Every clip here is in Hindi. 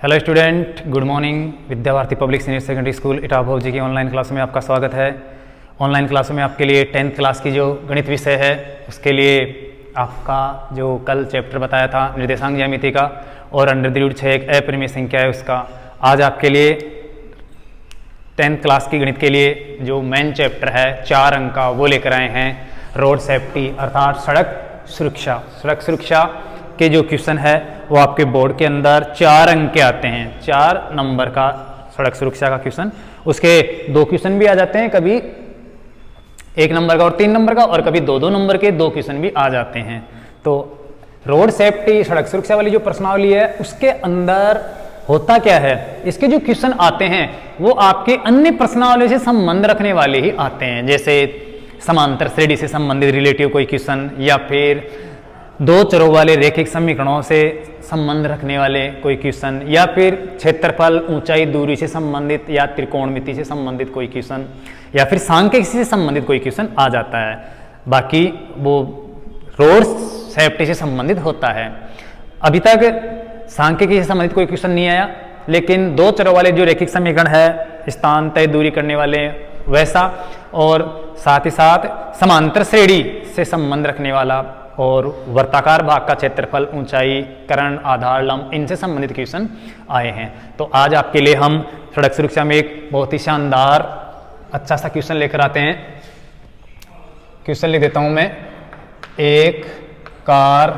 Hello student, good morning. Vidya Bharati public senior secondary school Etawah ji की ऑनलाइन क्लास में आपका स्वागत है। ऑनलाइन क्लासों में आपके लिए 10th क्लास की जो गणित विषय है उसके लिए आपका जो कल चैप्टर बताया था निर्देशांक ज्यामिति का और अंडर द रूट 6 एक अपरिमेय संख्या है उसका, आज आपके लिए 10th क्लास की गणित के लिए जो मेन चैप्टर है 4 अंक का वो लेकर आए हैं, रोड सेफ्टी अर्थात सड़क सुरक्षा। सड़क सुरक्षा के जो क्वेश्चन है वो आपके बोर्ड के अंदर 4 अंक के आते हैं, 4 नंबर का सड़क सुरक्षा का क्वेश्चन। उसके 2 क्वेश्चन भी आ जाते हैं, कभी 1 नंबर का और 3 नंबर का, और कभी 2-2 नंबर के 2 क्वेश्चन भी आ जाते हैं। तो रोड सेफ्टी सड़क सुरक्षा वाली जो प्रश्नावली है उसके अंदर होता क्या है, इसके जो क्वेश्चन आते हैं वो आपके अन्य प्रश्नावली से संबंध रखने वाले ही आते हैं, जैसे समांतर श्रेणी से संबंधित रिलेटिव कोई क्वेश्चन, या फिर 2 चरों वाले रैखिक समीकरणों से संबंध रखने वाले कोई क्वेश्चन, या फिर क्षेत्रफल ऊंचाई दूरी से संबंधित या त्रिकोणमिति से संबंधित कोई क्वेश्चन, या फिर सांख्यिकी से संबंधित कोई क्वेश्चन आ जाता है। बाकी वो रोड सेफ्टी से संबंधित होता है। अभी तक सांख्यिकी से संबंधित कोई क्वेश्चन नहीं आया, लेकिन 2 चरों वाले जो रैखिक समीकरण है, स्थान तय दूरी करने वाले वैसा, और साथ ही साथ समांतर श्रेणी से संबंध रखने वाला, और वर्ताकार भाग का क्षेत्रफल, ऊंचाई, कर्ण, आधार, लंब, इनसे संबंधित क्वेश्चन आए हैं। तो आज आपके लिए हम सड़क सुरक्षा में एक बहुत ही शानदार अच्छा सा क्वेश्चन लेकर आते हैं। क्वेश्चन लिख देता हूं मैं। एक कार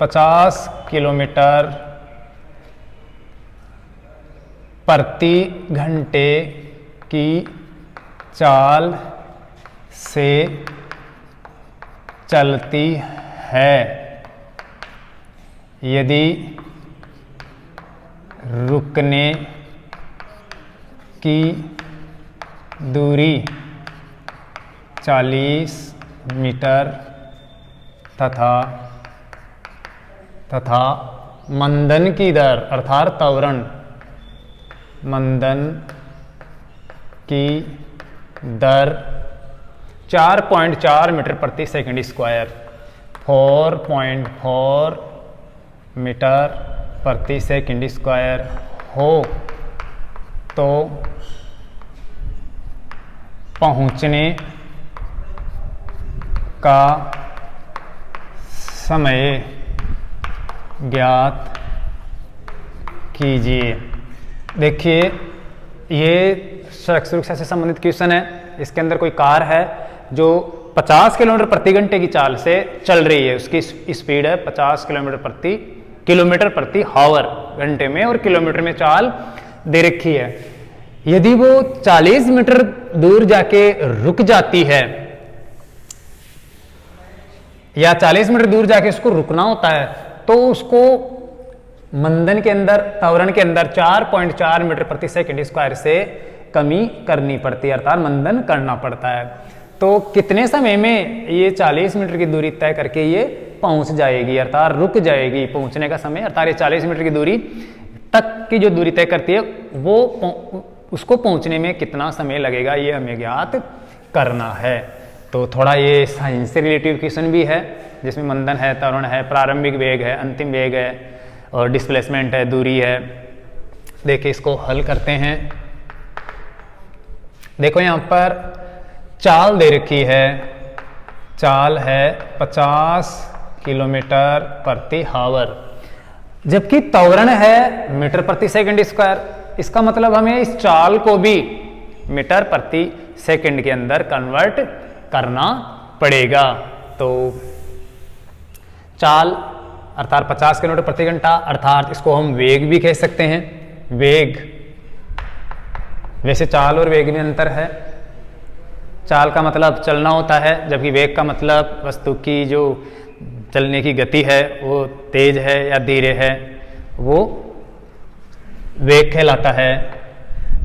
50 किलोमीटर प्रति घंटे की चाल से चलती है यदि रुकने की दूरी 40 मीटर तथा मंदन की दर अर्थात त्वरण मंदन की दर 4.4 मीटर प्रति सेकंड स्क्वायर, 4.4 मीटर प्रति सेकंड स्क्वायर हो तो पहुंचने का समय ज्ञात कीजिए। देखिए, ये सड़क सुरक्षा से संबंधित क्वेश्चन है। इसके अंदर कोई कार है जो 50 किलोमीटर प्रति घंटे की चाल से चल रही है, उसकी स्पीड है 50 किलोमीटर प्रति हावर घंटे में, और किलोमीटर में चाल दे रखी है। यदि वो 40 मीटर दूर जाके रुक जाती है, या 40 मीटर दूर जाके उसको रुकना होता है, तो उसको मंदन के अंदर, त्वरण के अंदर 4.4 मीटर प्रति सेकंड स्क्वायर से कमी करनी पड़ती है, अर्थात मंदन करना पड़ता है। तो कितने समय में ये 40 मीटर की दूरी तय करके ये पहुंच जाएगी, अर्थात रुक जाएगी, पहुंचने का समय, अर्थात ये 40 मीटर की दूरी तक की जो दूरी तय करती है वो उसको पहुंचने में कितना समय लगेगा, ये हमें ज्ञात करना है। तो थोड़ा ये साइंस से रिलेटिव क्वेश्चन भी है, जिसमें मंदन है, त्वरण है, प्रारंभिक वेग है, अंतिम वेग है, और डिस्प्लेसमेंट है, दूरी है। देखिए, इसको हल करते हैं। देखो, यहाँ पर चाल दे रखी है, चाल है 50 किलोमीटर प्रति हावर, जबकि त्वरण है मीटर प्रति सेकंड स्क्वायर। इसका मतलब हमें इस चाल को भी मीटर प्रति सेकंड के अंदर कन्वर्ट करना पड़ेगा। तो चाल अर्थात 50 किलोमीटर प्रति घंटा, अर्थात इसको हम वेग भी कह सकते हैं। वेग, वैसे चाल और वेग में अंतर है। चाल का मतलब चलना होता है, जबकि वेग का मतलब वस्तु की जो चलने की गति है वो तेज है या धीरे है, वो वेग कहलाता है।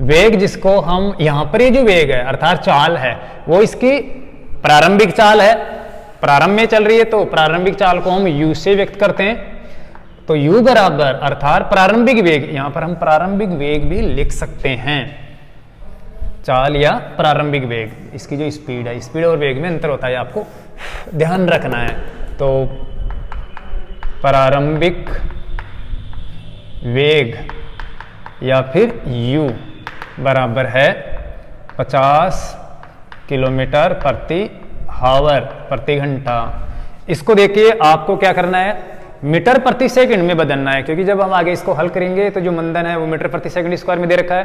वेग जिसको हम यहाँ पर, ये जो वेग है अर्थात चाल है, वो इसकी प्रारंभिक चाल है, प्रारंभ में चल रही है, तो प्रारंभिक चाल को हम u से व्यक्त करते हैं। तो u बराबर अर्थात प्रारंभिक वेग, यहाँ पर हम प्रारंभिक वेग भी लिख सकते हैं, चाल या प्रारंभिक वेग। इसकी जो स्पीड है, स्पीड और वेग में अंतर होता है, आपको ध्यान रखना है। तो प्रारंभिक वेग या फिर u बराबर है 50 किलोमीटर प्रति हावर, प्रति घंटा। इसको देखिए आपको क्या करना है, मीटर प्रति सेकंड में बदलना है, क्योंकि जब हम आगे इसको हल करेंगे तो जो मंदन है वो मीटर प्रति सेकंड स्क्वायर में दे रखा है,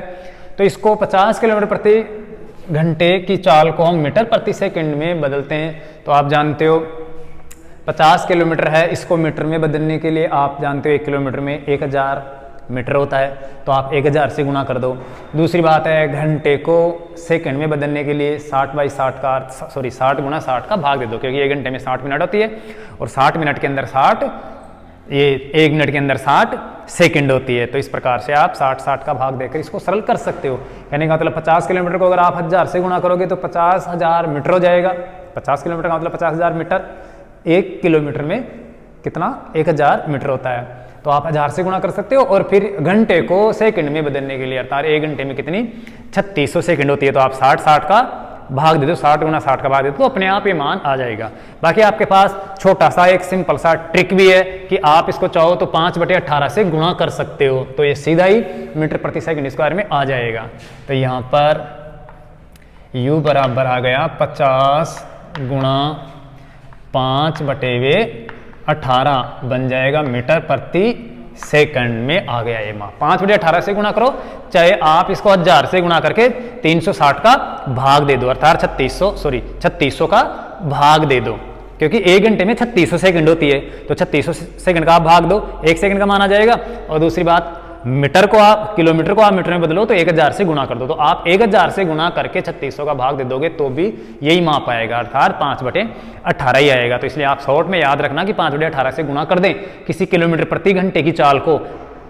तो इसको 50 किलोमीटर प्रति घंटे की चाल को हम मीटर प्रति सेकंड में बदलते हैं। तो आप जानते हो 50 किलोमीटर है, इसको मीटर में बदलने के लिए आप जानते हो 1 किलोमीटर में 1000 मीटर होता है, तो आप 1000 से गुणा कर दो। दूसरी बात है, घंटे को सेकंड में बदलने के लिए 60 गुणा 60 का भाग दे दो, क्योंकि 1 घंटे में 60 मिनट होती है और 60 मिनट के अंदर 60, ये 1 मिनट के अंदर 60 सेकंड होती है। तो इस प्रकार से आप 60 का भाग देकर इसको सरल कर सकते हो। कहने का मतलब 50 किलोमीटर को अगर आप 1000 से गुणा करोगे तो 50,000 मीटर हो जाएगा। 50 किलोमीटर का मतलब 50,000 मीटर। 1 किलोमीटर में कितना, 1000 मीटर होता है, तो आप 1000 से गुणा कर सकते हो। और फिर घंटे को सेकंड में बदलने के लिए, अर्थात 1 घंटे में कितनी 3600 सेकंड होती है, तो आप 60 का भाग दे दो, 60 गुणा 60 का भाग दे दो, तो अपने आप ये मान आ जाएगा। बाकी आपके पास छोटा सा एक सिंपल सा ट्रिक भी है कि आप इसको चाहो तो 5/18 से गुणा कर सकते हो, तो ये सीधा ही मीटर प्रति सेकंड स्क्वायर में आ जाएगा। तो यहाँ पर u बराबर आ गया 50 गुणा 5/18 बन जाएगा मीटर प्रति सेकंड में आ गया ये मान। 5/18 से गुणा करो, चाहे आप इसको 1000 से गुणा करके 360 का भाग दे दो, अर्थात 3600 का भाग दे दो, क्योंकि 1 घंटे में 3600 सेकंड होती है, तो 3600 सेकंड का आप भाग दो, 1 सेकंड का मान आ जाएगा। और दूसरी बात, मीटर को आप, किलोमीटर को आप मीटर में बदलो तो 1000 से गुणा कर दो, तो आप 1000 से गुणा करके 3600 का भाग दे दोगे तो भी यही माप आएगा, अर्थात 5/18 ही आएगा। तो इसलिए आप शॉर्ट में याद रखना कि 5/18 से गुणा कर दें किसी किलोमीटर प्रति घंटे की चाल को,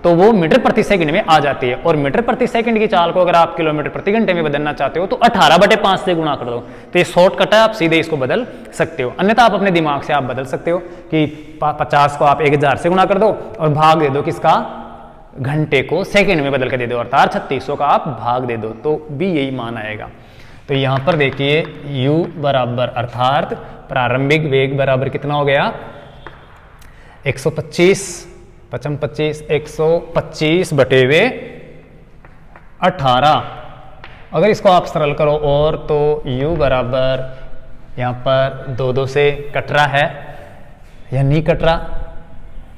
तो वो मीटर प्रति सेकंड में आ जाती है। और मीटर प्रति सेकंड की चाल को अगर आप किलोमीटर प्रति घंटे में बदलना चाहते हो तो 18/5 से गुणा कर दो, तो ये शॉर्टकट है, आप सीधे इसको बदल सकते हो। अन्यथा आप अपने दिमाग से आप बदल सकते हो कि 50 को आप 1000 से गुणा कर दो और भाग दे दो किसका, घंटे को सेकंड में बदल के दे दो, अर्थात 3600 का आप भाग दे दो, तो भी यही मान आएगा। तो यहाँ पर देखिए u बराबर, अर्थात प्रारंभिक वेग बराबर कितना हो गया, 125 125/18। अगर इसको आप सरल करो और तो u बराबर, यहाँ पर 2 से कट रहा है या नहीं कट रहा,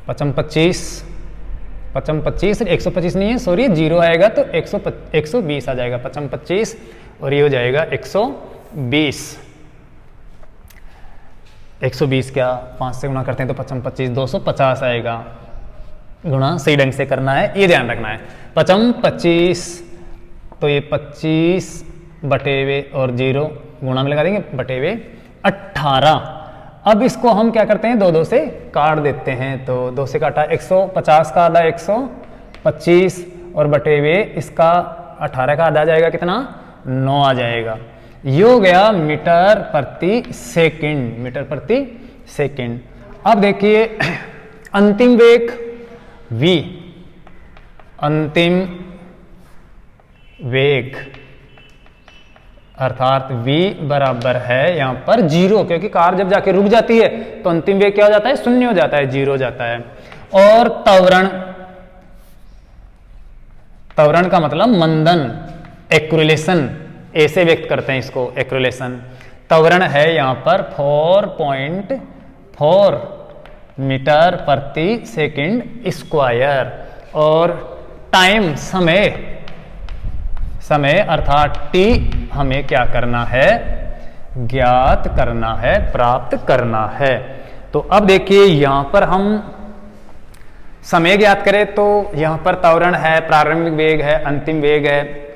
125 नहीं है, सॉरी 0 आएगा तो 120 आ जाएगा, 25 और ये हो जाएगा 120। 120 क्या 5 से गुणा करते हैं तो 25 250 आएगा, गुणा सही ढंग से करना है, ये ध्यान रखना है। 25 तो ये 25 और 0 गुणा में लगा देंगे, बटेवे 18। अब इसको हम क्या करते हैं, 2 से काट देते हैं, तो 2 से काटा 150 का आधा 125 और बटेवे इसका 18 का आधा जाएगा कितना, 9 आ जाएगा। ये हो गया मीटर प्रति सेकंड। अब देखिए अंतिम वेग v, अंतिम वेग अर्थात v बराबर है यहाँ पर 0, क्योंकि कार जब जाके रुक जाती है तो अंतिम वेग क्या हो जाता है, 0 हो जाता है, 0 हो जाता है। और त्वरण का मतलब मंदन, एक्यूलेशन, ऐसे व्यक्त करते हैं इसको, एक्यूलेशन। त्वरण है यहाँ पर 4.4 मीटर प्रति सेकंड स्क्वायर। और टाइम, समय अर्थात t हमें क्या करना है, ज्ञात करना है, प्राप्त करना है। तो अब देखिए यहां पर हम समय ज्ञात करें तो यहां पर त्वरण है, प्रारंभिक वेग है, अंतिम वेग है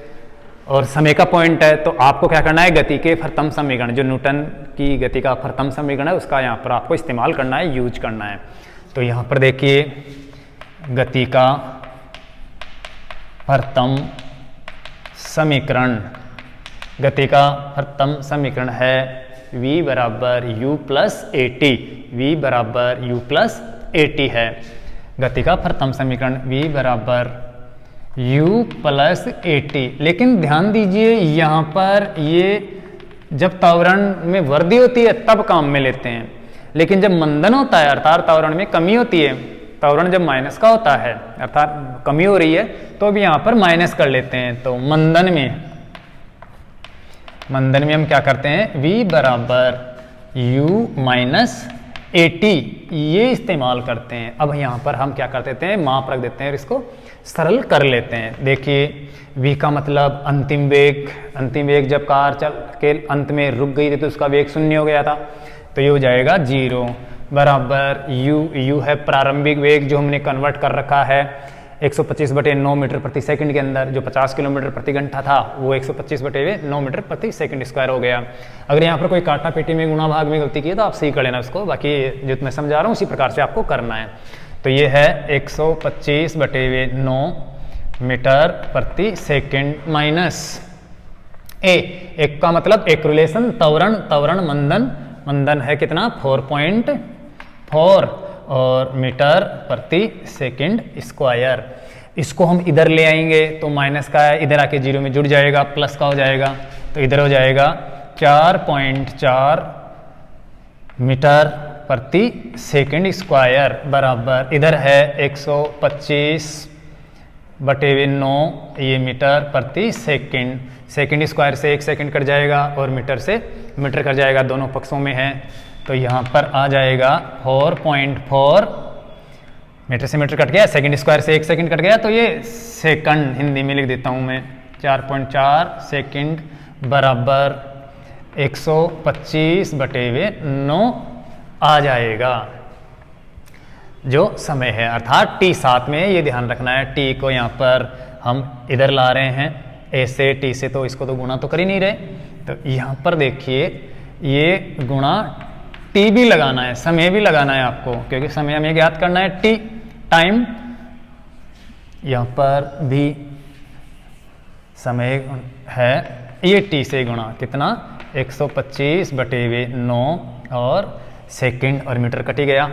और समय का पॉइंट है। तो आपको क्या करना है, गति के प्रथम समीकरण, जो न्यूटन की गति का प्रथम समीकरण है, उसका यहां पर आपको इस्तेमाल करना है, यूज करना है। तो यहां पर देखिए गति का प्रथम समीकरण, गति का प्रथम समीकरण है v बराबर u प्लस at, v बराबर u प्लस at है। गति का प्रथम समीकरण v बराबर u प्लस at। लेकिन ध्यान दीजिए यहाँ पर ये जब त्वरण में वृद्धि होती है तब काम में लेते हैं, लेकिन जब मंदन होता है अर्थात त्वरण में कमी होती है त्वरण जब माइनस का होता है अर्थात कमी हो रही है तो अभी यहाँ पर माइनस कर लेते हैं। तो मंदन में हम क्या करते हैं, v बराबर u माइनस AT ये इस्तेमाल करते हैं। अब यहाँ पर हम क्या कर देते हैं, माप रख देते हैं और इसको सरल कर लेते हैं। देखिए v का मतलब अंतिम वेग जब कार चल के अंत में रुक गई थी तो उसका वेग 0 हो गया था, तो ये हो जाएगा 0 बराबर u है प्रारंभिक वेग जो हमने कन्वर्ट कर रखा है 125/9 मीटर प्रति सेकंड के अंदर, जो 50 किलोमीटर प्रति घंटा था वो 125/9 मीटर प्रति सेकंड स्क्वायर हो गया। अगर यहाँ पर कोई काटा पेटी में गुणा भाग में गलती की है तो आप सही कर लेना उसको, बाकी जो मैं समझा रहा हूँ उसी प्रकार से आपको करना है। तो ये है 125/9 मीटर प्रति सेकंड माइनस एक का मतलब एक्रुलेशन त्वरण मंदन है कितना 4.4 और मीटर प्रति सेकंड स्क्वायर। इसको हम इधर ले आएंगे तो माइनस का है, इधर आके 0 में जुड़ जाएगा, प्लस का हो जाएगा, तो इधर हो जाएगा 4.4 मीटर प्रति सेकंड स्क्वायर बराबर इधर है 125/9 ये मीटर प्रति सेकंड स्क्वायर से 1 सेकंड कट जाएगा और मीटर से मीटर कट जाएगा, दोनों पक्षों में है। तो यहाँ पर आ जाएगा 4.4 मीटर से मीटर कट गया, सेकंड स्क्वायर से 1 सेकंड कट गया, तो ये सेकंड हिंदी में लिख देता हूँ मैं 4.4 सेकंड बराबर 125/9 आ जाएगा जो समय है, अर्थात t साथ में ये ध्यान रखना है। t को यहाँ पर हम इधर ला रहे हैं ऐसे, t से तो इसको तो गुणा तो कर ही नहीं रहे, तो यहाँ पर देखिए ये गुणा t भी लगाना है, समय भी लगाना है आपको, क्योंकि समय हमें ज्ञात करना है t टाइम, यहाँ पर भी समय है ये t से गुणा कितना 125/9 और सेकंड और मीटर कट ही गया।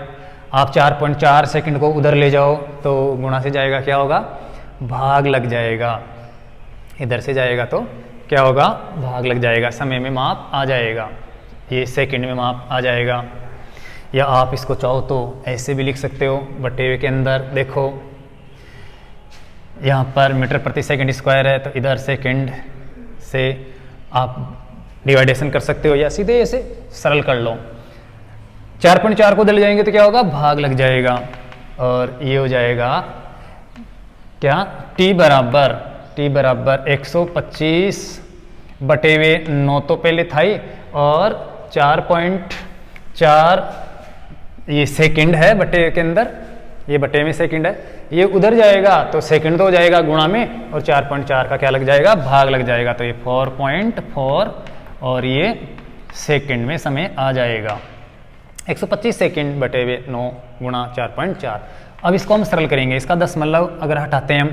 आप 4.4 सेकंड को उधर ले जाओ तो गुणा से जाएगा क्या होगा, भाग लग जाएगा, इधर से जाएगा तो क्या होगा, भाग लग जाएगा, समय में माप आ जाएगा, ये सेकंड में माप आ जाएगा। या आप इसको चाहो तो ऐसे भी लिख सकते हो, बटे के अंदर देखो यहाँ पर मीटर प्रति सेकंड स्क्वायर है तो इधर सेकंड से आप डिवाइडेशन कर सकते हो या सीधे ऐसे सरल कर लो। 4.4 को उधर जाएंगे तो क्या होगा, भाग लग जाएगा और ये हो जाएगा क्या, t बराबर 125/9 तो पहले था ही और 4.4 ये सेकंड है बटे के अंदर, ये बटे में सेकंड है, ये उधर जाएगा तो सेकंड तो हो जाएगा गुणा में और 4.4 का क्या लग जाएगा, भाग लग जाएगा, तो ये 4.4 और ये सेकंड में समय आ जाएगा 125 सेकंड बटे 9 गुणा 4.4। अब इसको हम सरल करेंगे, इसका दशमलव अगर हटाते हैं हम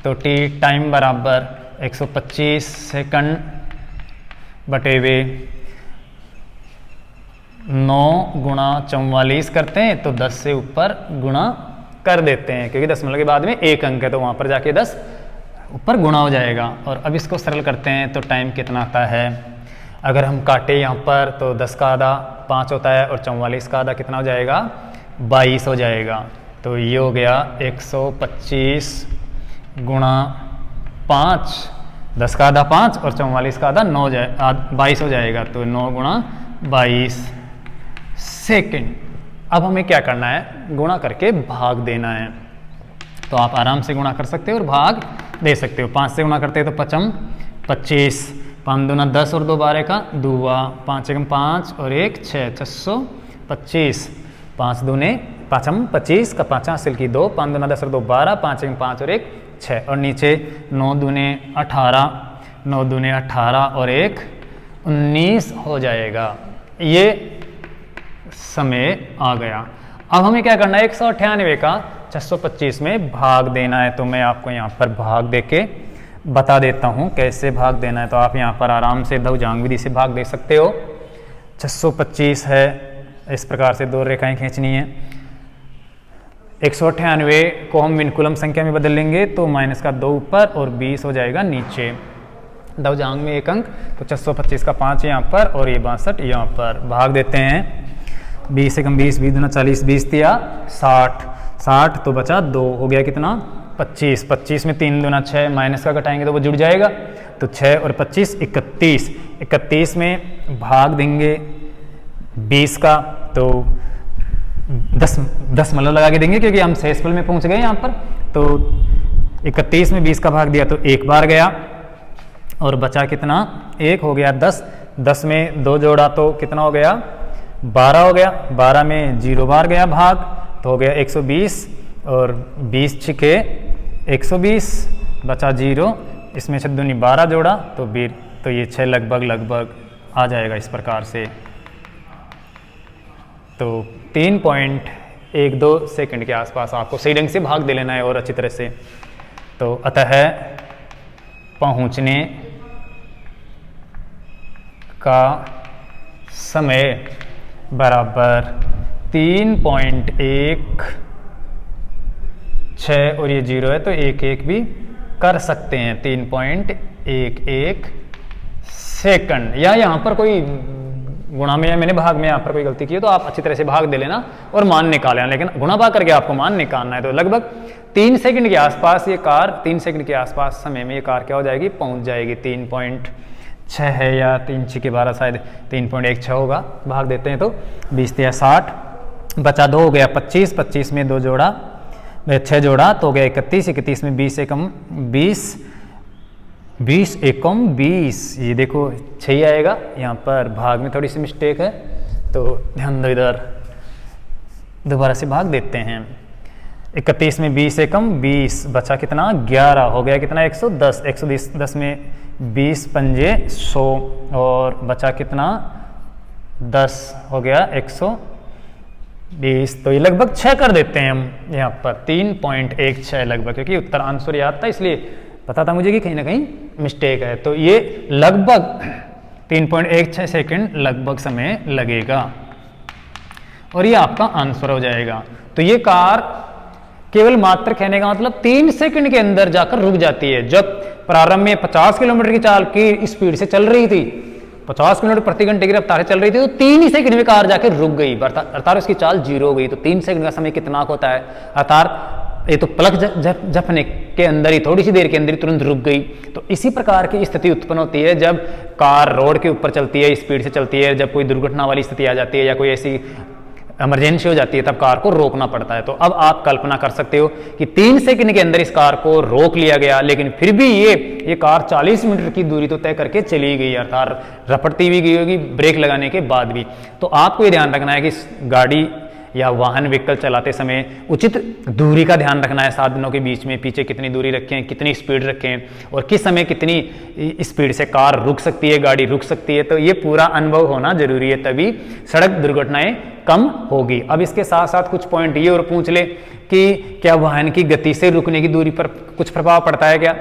तो t टाइम बराबर 125 सेकंड बटे 9 गुणा 44 करते हैं तो 10 से ऊपर गुणा कर देते हैं, क्योंकि दशमलव के बाद में एक अंक है तो वहाँ पर जाके 10 ऊपर गुणा हो जाएगा। और अब इसको सरल करते हैं तो टाइम कितना आता है, अगर हम काटे यहाँ पर तो 10 का आधा 5 होता है और 44 का आधा कितना हो जाएगा, 22 हो जाएगा। तो ये हो गया 125 गुणा 5, 10 का आधा 5 और 44 का आधा 22 हो जाएगा, तो 9 गुणा 22 सेकंड। अब हमें क्या करना है, गुणा करके भाग देना है, तो आप आराम से गुणा कर सकते हो और भाग दे सकते हो। 5 से गुणा करते हो तो 5 25, 5 दूना 10 और 2 12 का 2, 5 एकम 5 और 1 6, 625, 5 दूने 5 25 का 5 हासिल की 2, 5 दूना 10 और 2 12, 5 एकम 5 और 1 6 और नीचे 9 दूने 18, 9 दूने 18 और 1 19 हो जाएगा। ये समय आ गया। अब हमें क्या करना है, 198 का 625 में भाग देना है, तो मैं आपको यहाँ पर भाग देके बता देता हूँ कैसे भाग देना है। तो आप यहाँ पर आराम से दवजांग विधि से भाग दे सकते हो। 625 है, इस प्रकार से 2 रेखाएं खींचनी है। 198 को हम विनकुलम संख्या में बदल लेंगे तो माइनस का 2 ऊपर और 20 हो जाएगा नीचे, दवजांग में 1 अंक, तो 625 का 5 यहाँ पर और ये 62 यहाँ पर। भाग देते हैं, 20 एकम 20, 20 दूना 40, 20 तिया 60, 60 तो बचा 2, हो गया कितना 25। 25 में 3 दूना 6, माइनस का घटाएंगे तो वो जुड़ जाएगा, तो 6 और 25 31। 31 में भाग देंगे 20 का, तो 10 मतलब लगा के देंगे क्योंकि हम शेषफल में पहुंच गए यहाँ पर। तो 31 में 20 का भाग दिया तो एक बार गया और बचा कितना 1, हो गया 10। 10 में 2 जोड़ा तो कितना हो गया 12 हो गया। 12 में 0 बार गया भाग तो हो गया 120 और 20 छिके 120, बचा 0। इसमें 6 दूनी 12 जोड़ा तो ये 6 लगभग आ जाएगा इस प्रकार से। तो 3.12 सेकंड के आसपास आपको सही ढंग से भाग दे लेना है और अच्छी तरह से। तो अतः पहुंचने का समय बराबर 3.16 और ये 0 है तो 1 भी कर सकते हैं। 3.11 सेकंड, या यहाँ पर कोई गुणा में या मैंने भाग में यहाँ पर कोई गलती की है तो आप अच्छी तरह से भाग दे लेना और मान निकालें, लेकिन गुणा भाग करके आपको मान निकालना है। तो लगभग 3 सेकंड के आसपास ये कार 3 सेकंड के आसपास समय में ये कार क्या हो जाएगी, पहुंच जाएगी। 3.6 है या 3 6 के 12 शायद 3.16 होगा। भाग देते हैं तो 20 या 60, बचा 2 हो गया 25। 25 में 2 जोड़ा 6 जोड़ा तो हो गया 31। 31 में 20 एकम 20, 20 एकम 20, ये देखो 6 आएगा। यहाँ पर भाग में थोड़ी सी मिस्टेक है तो ध्यान दो, इधर दोबारा से भाग देते हैं। 31 में 20 एकम 20, बचा कितना 11, हो गया कितना 110। 110 में 20 पंजे 100 और बचा कितना 10, हो गया 120। तो ये लगभग 6 कर देते हैं हम यहाँ पर 3.16 लगभग, क्योंकि उत्तर आंसर याद था इसलिए पता था मुझे कि कहीं ना कहीं मिस्टेक है। तो ये लगभग 3.16 सेकंड लगभग समय लगेगा और ये आपका आंसर हो जाएगा। तो ये कार केवल मात्र कहने का मतलब 3 सेकंड के अंदर जाकर रुक जाती है। जब प्रारंभ में 50 किलोमीटर की चाल की स्पीड से चल रही थी, 50 किलोमीटर प्रति घंटे की रफ्तार से चल रही थी, तो 3 ही सेकंड में कार जाकर रुक गई, अर्थात उसकी चाल 0 हो गई। तो 3 सेकंड का समय कितना होता है, अर्थात ये तो पलक झपने के अंदर ही थोड़ी सी देर के अंदर ही तुरंत रुक गई। तो इसी प्रकार की स्थिति उत्पन्न होती है जब कार रोड के ऊपर चलती है, स्पीड से चलती है। जब कोई दुर्घटना वाली स्थिति आ जाती है या कोई ऐसी इमरजेंसी हो जाती है तब कार को रोकना पड़ता है। तो अब आप कल्पना कर सकते हो कि 3 सेकंड के अंदर इस कार को रोक लिया गया, लेकिन फिर भी ये कार 40 मीटर की दूरी तो तय करके चली गई, अर्थात रपटती भी गई होगी ब्रेक लगाने के बाद भी। तो आपको ये ध्यान रखना है कि इस गाड़ी या वाहन व्हीकल चलाते समय उचित दूरी का ध्यान रखना है। साधनों के बीच में पीछे कितनी दूरी रखें, कितनी स्पीड रखें और किस समय कितनी स्पीड से कार रुक सकती है, गाड़ी रुक सकती है। तो ये पूरा अनुभव होना जरूरी है, तभी सड़क दुर्घटनाएं कम होगी। अब इसके साथ साथ कुछ पॉइंट ये और पूछ ले कि क्या वाहन की गति से रुकने की दूरी पर कुछ प्रभाव पड़ता है क्या।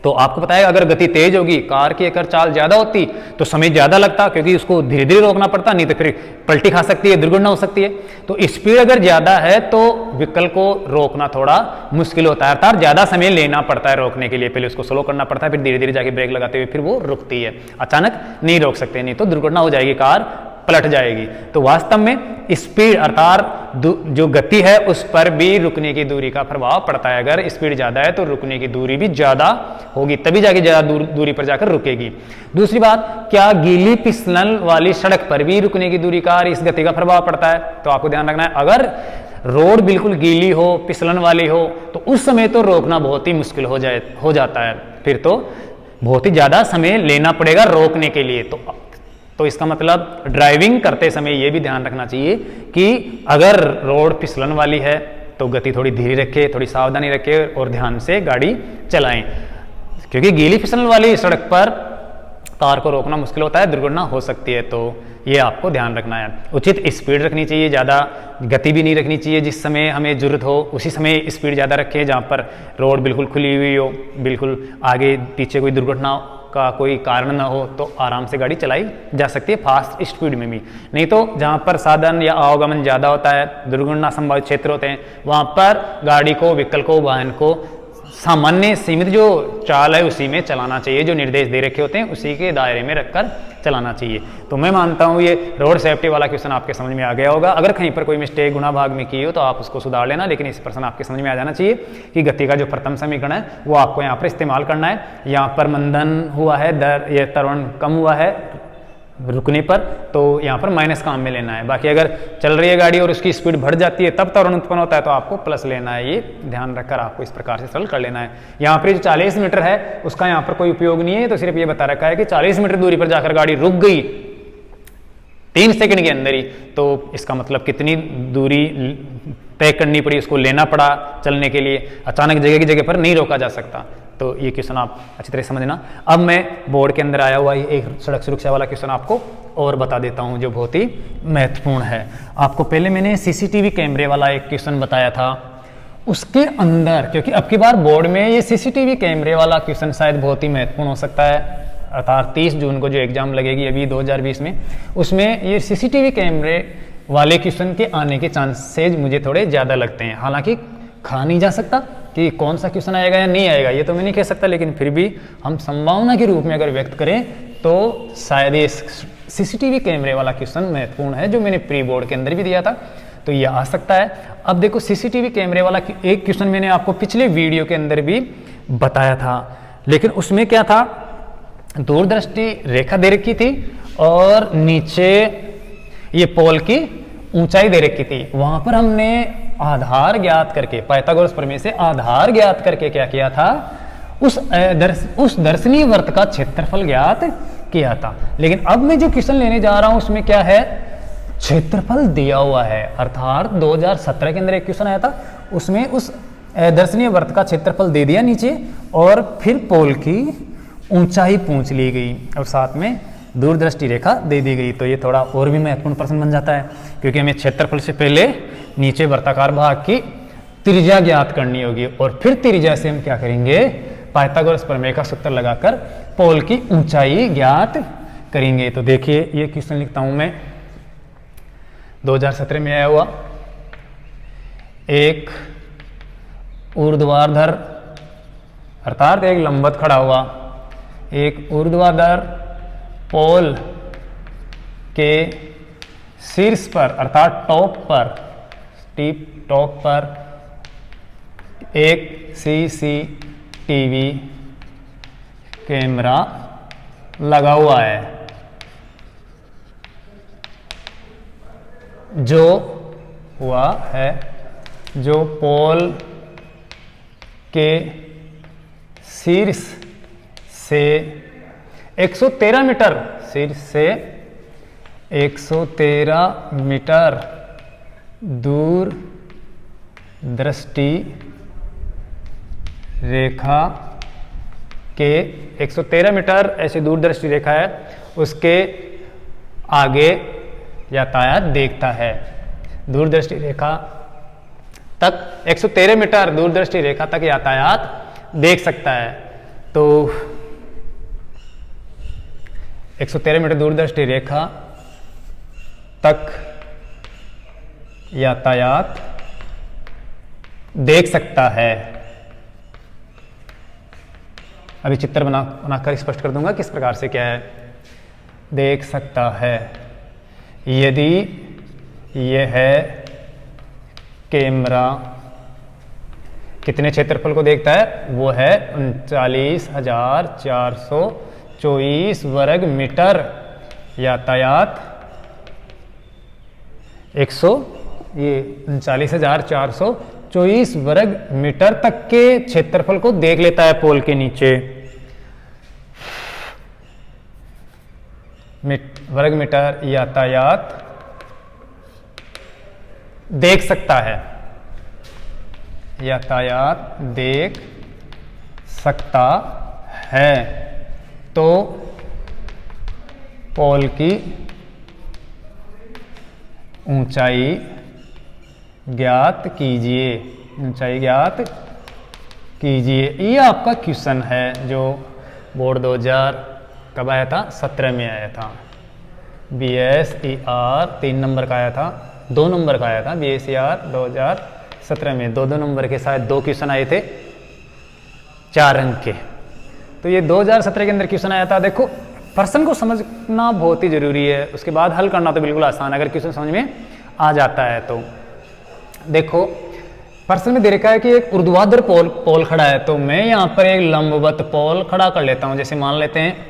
तो आपको पता है अगर गति तेज होगी, कार की अगर चाल ज्यादा होती तो समय ज्यादा लगता, क्योंकि उसको धीरे धीरे रोकना पड़ता, नहीं तो फिर पलटी खा सकती है, दुर्घटना हो सकती है। तो स्पीड अगर ज्यादा है तो व्हीकल को रोकना थोड़ा मुश्किल होता है, अर्थात ज्यादा समय लेना पड़ता है रोकने के लिए। पहले उसको स्लो करना पड़ता है, फिर धीरे धीरे जाके ब्रेक लगाते हुए फिर वो रुकती है। अचानक नहीं रोक सकते, नहीं तो दुर्घटना हो जाएगी, कार पलट जाएगी। तो वास्तव में स्पीड अर्थात जो गति है उस पर भी रुकने की दूरी का प्रभाव पड़ता है। अगर स्पीड ज्यादा है तो रुकने की दूरी भी ज्यादा होगी, तभी जाके ज्यादा दूरी पर जाकर रुकेगी। दूसरी बात, क्या गीली फिसलन वाली सड़क पर भी रुकने की दूरी का इस गति का प्रभाव पड़ता है। तो आपको ध्यान रखना है, अगर रोड बिल्कुल गीली हो, फिसलन वाली हो, तो उस समय तो रोकना बहुत ही मुश्किल हो जाता है, फिर तो बहुत ही ज्यादा समय लेना पड़ेगा रोकने के लिए। तो इसका मतलब ड्राइविंग करते समय ये भी ध्यान रखना चाहिए कि अगर रोड फिसलन वाली है तो गति थोड़ी धीरे रखे, थोड़ी सावधानी रखे और ध्यान से गाड़ी चलाएं, क्योंकि गीली फिसलन वाली सड़क पर कार को रोकना मुश्किल होता है, दुर्घटना हो सकती है। तो ये आपको ध्यान रखना है। उचित स्पीड रखनी चाहिए, ज़्यादा गति भी नहीं रखनी चाहिए। जिस समय हमें जरूरत हो उसी समय स्पीड ज़्यादा रखें, जहाँ पर रोड बिल्कुल खुली हुई हो, बिल्कुल आगे पीछे कोई दुर्घटना का कोई कारण ना हो, तो आराम से गाड़ी चलाई जा सकती है फास्ट स्पीड में भी। नहीं तो जहाँ पर साधन या आवागमन ज़्यादा होता है, दुर्घटना संभावित क्षेत्र होते हैं, वहाँ पर गाड़ी को, व्हीकल को, वाहन को सामान्य सीमित जो चाल है उसी में चलाना चाहिए, जो निर्देश दे रखे होते हैं उसी के दायरे में रखकर चलाना चाहिए। तो मैं मानता हूँ ये रोड सेफ्टी वाला क्वेश्चन आपके समझ में आ गया होगा। अगर कहीं पर कोई मिस्टेक गुणा भाग में की हो तो आप उसको सुधार लेना, लेकिन इस प्रश्न आपके समझ में आ जाना चाहिए कि गति का जो प्रथम समीकरण है वो आपको यहाँ पर इस्तेमाल करना है। यहाँ पर मंदन हुआ है, ये त्वरण कम हुआ है रुकने पर, तो यहाँ पर माइनस काम में लेना है। बाकी अगर चल रही है गाड़ी और उसकी स्पीड बढ़ जाती है तब त्वरण उत्पन्न होता है तो आपको प्लस लेना है। ये ध्यान रखकर आपको इस प्रकार से सरल कर लेना है। यहाँ पर जो 40 मीटर है उसका यहाँ पर कोई उपयोग नहीं है, तो सिर्फ ये बता रखा है कि 40 मीटर दूरी पर जाकर गाड़ी रुक गई 3 सेकंड के अंदर ही, तो इसका मतलब कितनी दूरी तय करनी पड़ी, उसको लेना पड़ा चलने के लिए। अचानक जगह की जगह पर नहीं रोका जा सकता। तो ये क्वेश्चन आप अच्छी तरह समझना। अब मैं बोर्ड के अंदर आया हुआ एक सड़क सुरक्षा वाला क्वेश्चन आपको और बता देता हूँ जो बहुत ही महत्वपूर्ण है। आपको पहले मैंने सीसीटीवी कैमरे वाला एक क्वेश्चन बताया था, उसके अंदर, क्योंकि अब की बार बोर्ड में ये सीसीटीवी कैमरे वाला क्वेश्चन शायद बहुत ही महत्वपूर्ण हो सकता है, अर्थात 30 जून को जो एग्जाम लगेगी अभी 2020 में, उसमें ये सीसीटीवी कैमरे वाले क्वेश्चन के आने के चांसेज मुझे थोड़े ज़्यादा लगते हैं। हालांकि कहा नहीं जा सकता कि कौन सा क्वेश्चन आएगा या नहीं आएगा, ये तो मैं नहीं कह सकता, लेकिन फिर भी हम संभावना के रूप में अगर व्यक्त करें तो शायद ये सीसीटीवी कैमरे वाला क्वेश्चन महत्वपूर्ण है, जो मैंने प्री बोर्ड के अंदर भी दिया था, तो ये आ सकता है। अब देखो सीसीटीवी कैमरे वाला एक क्वेश्चन मैंने आपको पिछले वीडियो के अंदर भी बताया था, लेकिन उसमें क्या था, दूरदृष्टि रेखा दे रखी थी और नीचे ये पोल की ऊंचाई दे रखी थी। वहां पर हमने आधार ज्ञात करके, पाइथागोरस प्रमेय से आधार ज्ञात करके क्या किया था, उस दर्शनीय वृत्त का क्षेत्रफल ज्ञात किया था। लेकिन अब मैं जो क्वेश्चन लेने जा रहा हूं उसमें क्या है, क्षेत्रफल दिया हुआ है। अर्थात 2017 के अंदर एक क्वेश्चन आया था, उसमें उस दर्शनीय वृत्त का क्षेत्रफल दे दिया नीचे और फिर पोल की ऊंचाई पूछ ली गई और साथ में दूरदृष्टि रेखा दे दी गई। तो ये थोड़ा और भी महत्वपूर्ण प्रश्न बन जाता है, क्योंकि हमें क्षेत्रफल से पहले नीचे वृत्ताकार भाग की त्रिज्या ज्ञात करनी होगी और फिर त्रिज्या से हम क्या करेंगे, पाइथागोरस प्रमेय का सूत्र लगाकर पोल की ऊंचाई ज्ञात करेंगे। तो देखिए ये क्वेश्चन लिखता हूं मैं, 2017 में आया हुआ, एक ऊर्ध्वाधर अर्थात एक लंबवत खड़ा हुआ एक ऊर्ध्वाधर पोल के शीर्ष पर अर्थात टॉप पर एक सीसीटीवी कैमरा लगा हुआ है, जो हुआ है जो पोल के शीर्ष से 113 मीटर, शीर्ष से 113 मीटर दूर दृष्टि रेखा के 113 मीटर ऐसी दूर दृष्टि रेखा है, उसके आगे यातायात देखता है। दूरदृष्टि रेखा तक 113 मीटर दूरदृष्टि रेखा तक यातायात देख सकता है। तो 113 मीटर दूरदृष्टि रेखा तक यातायात देख सकता है। अभी चित्र बनाकर स्पष्ट कर दूंगा किस प्रकार से क्या है, देख सकता है। यदि यह कैमरा कितने क्षेत्रफल को देखता है, वो है 39,424 वर्ग मीटर। यातायात 39,424 वर्ग मीटर तक के क्षेत्रफल को देख लेता है पोल के नीचे। वर्ग मीटर यातायात देख सकता है, यातायात देख सकता है। तो पोल की ऊंचाई ज्ञात कीजिए, ऊंचाई ज्ञात कीजिए। ये आपका क्वेश्चन है जो बोर्ड 2000 कब आया था, 17 में आया था। BSER 3 नंबर का आया था, 2 नंबर का आया था BSER 2017 में। 2 नंबर के शायद 2 क्वेश्चन आए थे। 4 अंक के। तो ये 2017 के अंदर क्वेश्चन आया था। देखो प्रश्न को समझना बहुत ही जरूरी है, उसके बाद हल करना तो बिल्कुल आसान है अगर क्वेश्चन समझ में आ जाता है तो। देखो प्रश्न में दे रखा है कि एक ऊर्ध्वाधर पोल खड़ा है, तो मैं यहाँ पर एक लंबवत पोल खड़ा कर लेता हूँ। जैसे मान लेते हैं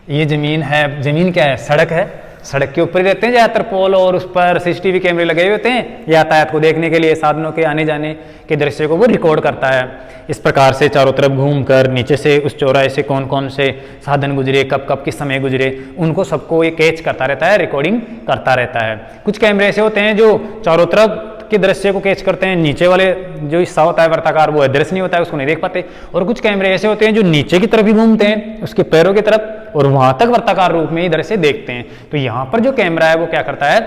ये जमीन है, जमीन क्या है, सड़क है, सड़क के ऊपर ही रहते हैं ज़्यादातर पोल, और उस पर सीसीटीवी कैमरे लगे हुए होते हैं यातायात को देखने के लिए, साधनों के आने जाने के दृश्य को वो रिकॉर्ड करता है। इस प्रकार से चारों तरफ घूमकर नीचे से उस चौराहे से कौन कौन से साधन गुजरे, कब कब किस समय गुजरे, उनको सबको ये कैच करता रहता है, रिकॉर्डिंग करता रहता है। कुछ कैमरे ऐसे होते हैं जो चारों तरफ के दृश्य को कैच करते हैं, नीचे वाले जो हिस्सा होता है वर्ताकार वो दृश्य नहीं होता है, उसको नहीं देख पाते। और कुछ कैमरे ऐसे होते हैं जो नीचे की तरफ ही घूमते हैं, उसके पैरों की तरफ, और वहां तक वर्ताकार रूप में ही दृश्य देखते हैं। तो यहाँ पर जो कैमरा है वो क्या करता है,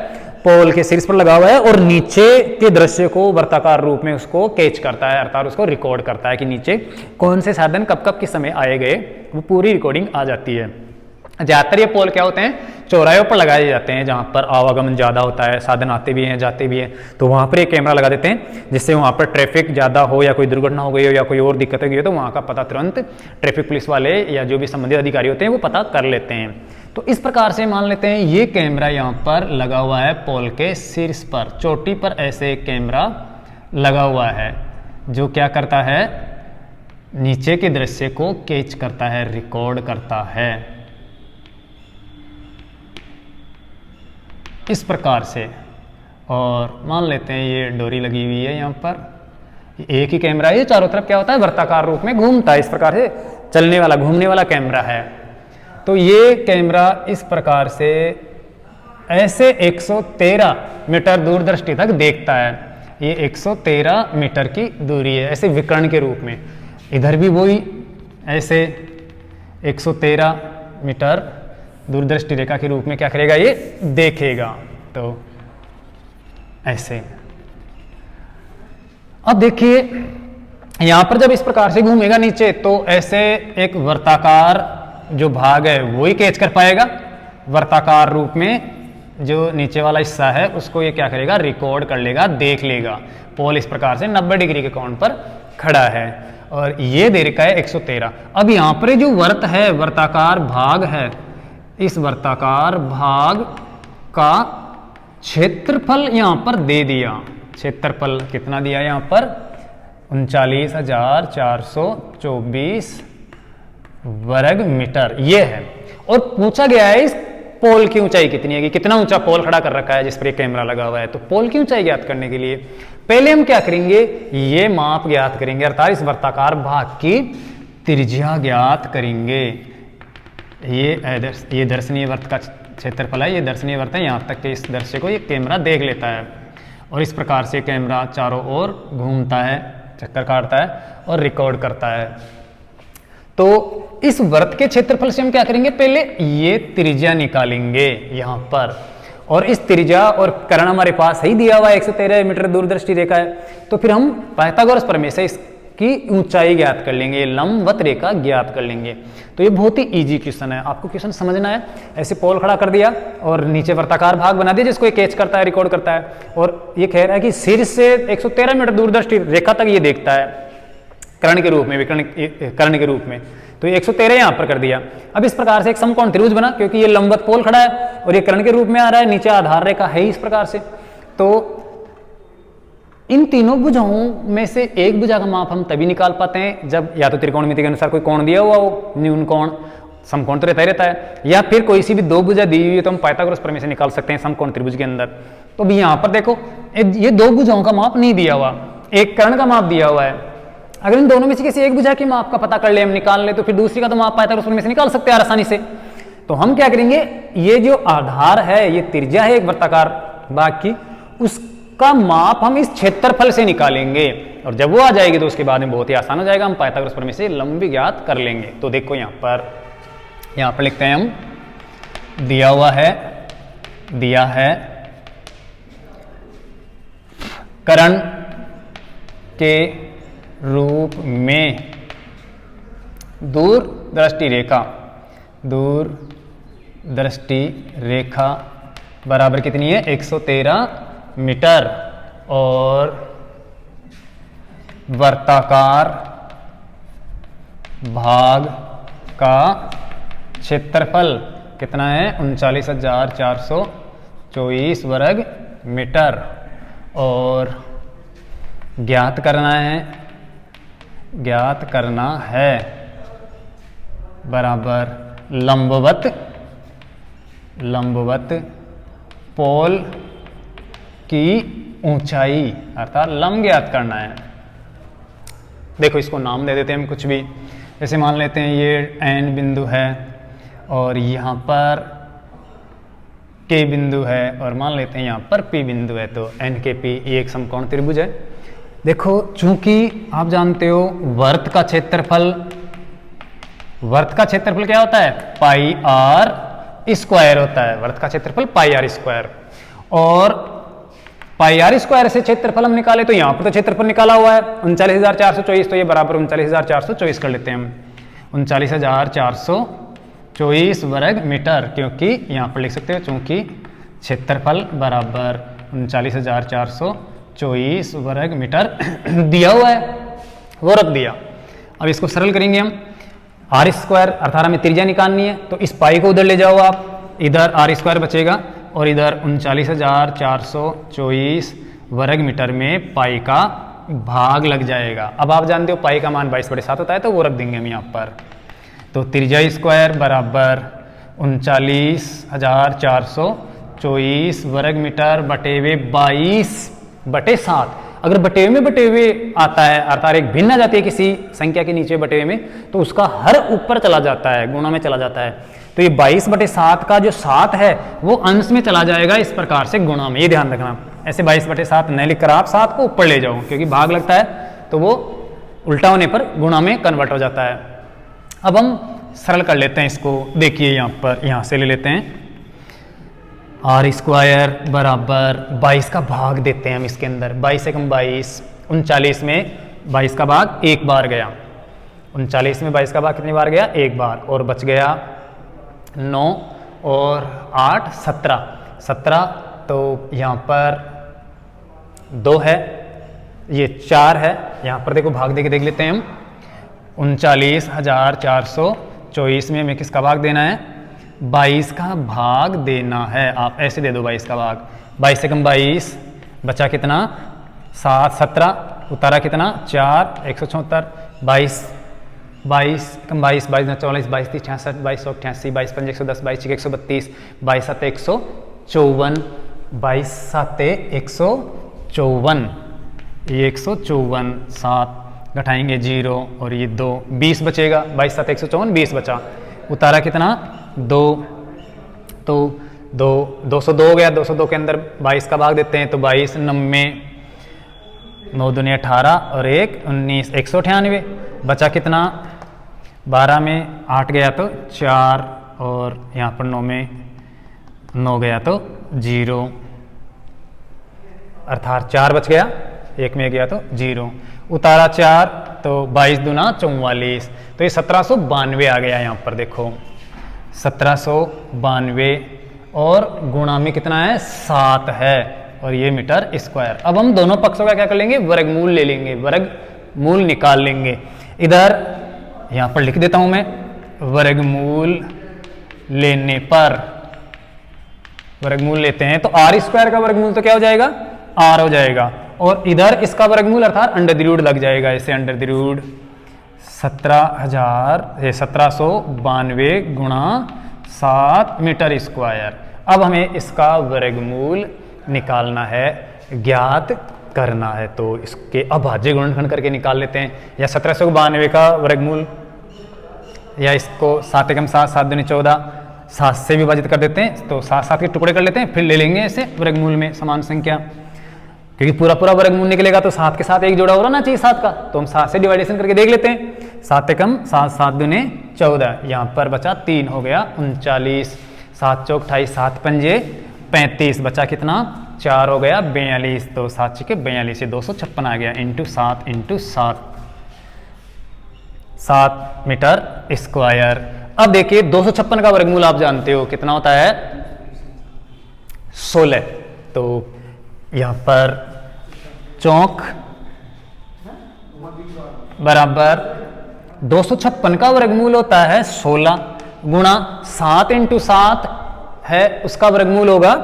पोल के शीर्ष पर लगा हुआ है और नीचे के दृश्य को वर्ताकार रूप में उसको कैच करता है, अर्थात उसको रिकॉर्ड करता है कि नीचे कौन से साधन कब कब किस समय आए गए, वो पूरी रिकॉर्डिंग आ जाती है। ज्यादातर ये पोल क्या होते हैं, चौराहों पर लगाए जाते हैं जहां पर आवागमन ज़्यादा होता है, साधन आते भी हैं जाते भी हैं, तो वहां पर एक कैमरा लगा देते हैं जिससे वहां पर ट्रैफिक ज़्यादा हो या कोई दुर्घटना हो गई हो या कोई और दिक्कत हो गई हो तो वहां का पता तुरंत ट्रैफिक पुलिस वाले या जो भी संबंधित अधिकारी होते हैं वो पता कर लेते हैं। तो इस प्रकार से मान लेते हैं ये कैमरा यहाँ पर लगा हुआ है पोल के शीर्ष पर, चोटी पर ऐसे एक कैमरा लगा हुआ है जो क्या करता है, नीचे के दृश्य को कैच करता है, रिकॉर्ड करता है इस प्रकार से। और मान लेते हैं ये डोरी लगी हुई है यहाँ पर, एक ही कैमरा है, चारों तरफ क्या होता है वर्ताकार रूप में घूमता है, इस प्रकार से चलने वाला घूमने वाला कैमरा है। तो ये कैमरा इस प्रकार से ऐसे 113 मीटर दूरदृष्टि तक देखता है। ये 113 मीटर की दूरी है ऐसे विकर्ण के रूप में, इधर भी वही ऐसे 113 मीटर दूरदृष्टि रेखा के रूप में क्या करेगा, ये देखेगा। तो ऐसे अब देखिए यहां पर जब इस प्रकार से घूमेगा नीचे तो ऐसे एक वर्ताकार जो भाग है वो ही कैच कर पाएगा, वर्ताकार रूप में जो नीचे वाला हिस्सा है उसको ये क्या करेगा, रिकॉर्ड कर लेगा, देख लेगा। पोल इस प्रकार से 90 डिग्री के कोण पर खड़ा है और ये दे रखा है 113। अब यहाँ पर जो वर्त है, वर्ताकार भाग है, इस वर्ताकार भाग का क्षेत्रफल यहाँ पर दे दिया। क्षेत्रफल कितना दिया यहाँ पर, 39,424 वर्ग मीटर ये है। और पूछा गया है इस पोल की ऊंचाई कितनी है, कि कितना ऊंचा पोल खड़ा कर रखा है जिस पर ये कैमरा लगा हुआ है। तो पोल की ऊंचाई ज्ञात करने के लिए पहले हम क्या करेंगे, ये माप ज्ञात करेंगे, अर्थात इस वर्ताकार भाग की त्रिज्या ज्ञात करेंगे। ये दर्शनीय वर्त का क्षेत्रफल है, ये दर्शनीय वर्त है, यहाँ तक के इस दृश्य को ये कैमरा देख लेता है और इस प्रकार से कैमरा चारों ओर घूमता है, चक्कर काटता है और रिकॉर्ड करता है। तो इस वर्त के क्षेत्रफल से हम क्या करेंगे, पहले ये त्रिज्या निकालेंगे यहाँ पर, और इस त्रिज्या और कर्ण हमारे पास ही दिया हुआ है 113 मीटर दूरदृष्टि रेखा है, तो फिर हम पाइथागोरस प्रमेय से इसकी ऊंचाई ज्ञात कर लेंगे, लंबवत रेखा ज्ञात कर लेंगे। तो ये बहुत ही इजी क्वेश्चन है, आपको क्वेश्चन समझना है। ऐसे पोल खड़ा कर दिया और नीचे वर्ताकार भाग बना दिया जिसको ये कैच करता है, रिकॉर्ड करता है, और ये कह रहा है कि शीर्ष से 113 मीटर दूरदृष्टि रेखा तक ये देखता है कर्ण के रूप में, कर्ण के रूप में। तो ये 113 यहाँ पर कर दिया। अब इस प्रकार से एक समकोण त्रिभुज बना, क्योंकि ये लंबवत पोल खड़ा है और ये कर्ण के रूप में आ रहा है, नीचे आधार रेखा है इस प्रकार से। तो इन तीनों भुजाओं में से एक भुजा का माप हम तभी निकाल पाते हैं जब या तो त्रिकोणमिति के अनुसार कोई कोण दिया हुआ हो, न्यून कोण, समकोण तो रहता ही रहता है, या फिर कोई सी भी दो भुजा दी हुई है तो हम पाइथागोरस प्रमेय से निकाल सकते हैं समकोण त्रिभुज के अंदर। तो भी यहाँ पर देखो ये दो भुजाओं का माप नहीं दिया हुआ, एक कर्ण का माप दिया हुआ है। अगर इन दोनों में से किसी एक भुजा की माप का पता कर ले, हम निकाल ले, तो फिर दूसरी का तो माप पाइथागोरस प्रमेय से निकाल सकते हैं आसानी से। तो हम क्या करेंगे, ये जो आधार है, ये त्रिज्या है एक वर्ताकार भाग की, उसका माप हम इस क्षेत्रफल से निकालेंगे और जब वो आ जाएगी तो उसके बाद में बहुत ही आसान हो जाएगा, हम पाइथागोरस प्रमेय से लंब भी ज्ञात कर लेंगे। तो देखो यहाँ पर लिखते हैं हम, दिया है कर्ण के रूप में दूरदृष्टि रेखा बराबर कितनी है, 113 मीटर, और वर्ताकार भाग का क्षेत्रफल कितना है? 39,424 वर्ग मीटर। और ज्ञात करना है बराबर लंबवत पोल की ऊंचाई, अर्थात लंब ज्ञात करना है। देखो इसको नाम दे देते हैं हम कुछ भी, जैसे मान लेते हैं ये एन बिंदु है और यहाँ पर के बिंदु है और मान लेते हैं यहाँ पर पी बिंदु है, तो एन के पी ये एक समकोण त्रिभुज है। देखो चूंकि आप जानते हो वर्त का क्षेत्रफल क्या होता है? पाई आर स्क्वायर होता है। वर्त का क्षेत्रफल पाई आर स्क्वायर, और पाई आर स्क्वायर से क्षेत्रफल हम निकाले तो यहाँ पर तो क्षेत्रफल निकाला हुआ है 39,424, तो ये बराबर 39,424 कर लेते हैं हम। 39,424 वर्ग मीटर, क्योंकि यहाँ पर लिख सकते हो चूंकि क्षेत्रफल बराबर 39,424 वर्ग मीटर दिया हुआ है, वो रख दिया। अब इसको सरल करेंगे हम। आर स्क्वायर अर्थात हमें त्रिज्या निकालनी है, तो इस पाई को उधर ले जाओ आप, इधर आर स्क्वायर बचेगा और इधर 39,424 वर्ग मीटर में पाई का भाग लग जाएगा। अब आप जानते हो पाई का मान 22/7 होता है, तो वो रख देंगे हम यहाँ पर। तो त्रिज्या स्क्वायर बराबर 39,424 वर्ग मीटर बटे हुए 22/7। अगर बटे हुए आता है, अर्थात एक भिन्न आ जाती है किसी संख्या के नीचे बटे हुए में, तो उसका हर ऊपर चला जाता है, गुणा में चला जाता है। तो ये 22/7 का जो 7 है वो अंश में चला जाएगा, इस प्रकार से गुणा में। ये ध्यान रखना, ऐसे 22/7 नहीं लिखकर आप 7 को ऊपर ले जाओ, क्योंकि भाग लगता है तो वो उल्टा होने पर गुणा में कन्वर्ट हो जाता है। अब हम सरल कर लेते हैं इसको। देखिए यहाँ पर, यहाँ से ले लेते हैं आर स्क्वायर बराबर 22 का भाग देते हैं हम इसके अंदर। 22 एकम 22, 39 में 22 का भाग एक बार गया। 39 में 22 का भाग कितनी बार गया? एक बार। और बच गया 9 और 8 17। तो यहाँ पर 2 है, ये 4 है। यहाँ पर देखो भाग देख लेते हैं हम। 39,424 में हमें किसका भाग देना है? 22 का भाग देना है। आप ऐसे दे दो 22 का भाग। 22 एकम 22, बचा कितना? 7 17, उतारा कितना? 4 174। 22 एकम 22, 22 44, 22 30 66, 22 88, 22 5 110, 22 6 132, 22 7 154, 22 7 154, ये 154, 7 घटाएंगे 0 और ये 2, 20 बचेगा। 22 7 154, 20 बचा। उतारा कितना? 2। तो 202 हो गया। 202 के अंदर 22 का भाग देते हैं, तो 22 90, 9 दूनी 18 और 1 19, 198। बचा कितना? 12 में 8 गया तो 4 और यहाँ पर 9 में 9 गया तो 0, अर्थात 4 बच गया, 1 में गया तो 0। उतारा 4 तो 22 दूना 44, तो ये 1792 आ गया। यहाँ पर देखो 1792 और गुणा में कितना है? 7 है और ये मीटर स्क्वायर। अब हम दोनों पक्षों का क्या कर लेंगे? वर्गमूल ले लेंगे, वर्गमूल निकाल लेंगे। इधर यहाँ पर लिख देता हूं मैं, वर्गमूल लेने पर, वर्गमूल लेते हैं तो आर स्क्वायर का वर्गमूल तो क्या हो जाएगा? आर हो जाएगा। और इधर इसका वर्गमूल अर्थात अंडर द रूट लग जाएगा, ऐसे अंडर द रूट 1792 गुणा 7 मीटर स्क्वायर। अब हमें इसका वर्गमूल निकालना है, ज्ञात करना है। तो इसके अभाज्य गुणनखंड करके निकाल लेते हैं, या 1792 का वर्गमूल, या इसको 7 एकम 7, 7 दूनी 14, 7 से विभाजित कर देते हैं, तो 7 7 के टुकड़े कर लेते हैं, फिर ले लेंगे ऐसे वर्गमूल में समान संख्या, क्योंकि पूरा वर्गमूल निकलेगा तो 7 के साथ एक जोड़ा हो रहा ना चाहिए 7 का, तो हम 7 से डिवाइडेशन करके देख लेते हैं। 7 एकम 7, 7 दूने 14, यहाँ पर बचा 3 हो गया 39, 7 चौक 28, 7 पंजे 35, बचा कितना? 4 हो गया 42, तो 7 छिके 42 से 256 आ गया, इंटू 7 इंटू 7, 7 मीटर स्क्वायर। अब देखिए 256 का वर्गमूल आप जानते हो कितना होता है? 16। तो यहाँ पर चौक बराबर 256 का वर्गमूल होता है 16 गुणा 7 इंटू 7 है, उसका वर्गमूल होगा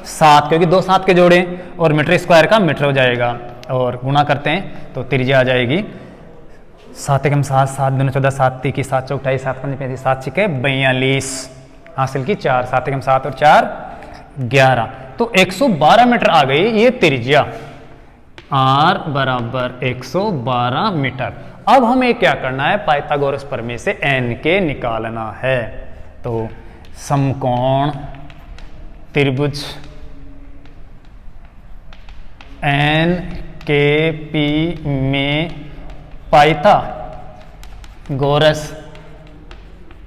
7, क्योंकि 2 7 के जोड़े और मीटर स्क्वायर का मीटर हो जाएगा, और गुणा करते हैं तो त्रिज्या आ जाएगी 7 एकम 7, 7 दूनी 14, 7 तीकी 7 चौक 28, 7 पंच 35, 7 छिके 42 हासिल की 4, 7 एकम 7 और 4 11, तो 112 मीटर आ गई ये त्रिज्या, R बराबर 112 मीटर। अब हमें क्या करना है, पाइथागोरस प्रमेय से n के निकालना है। तो समकोण त्रिभुज n के P में पाइथागोरस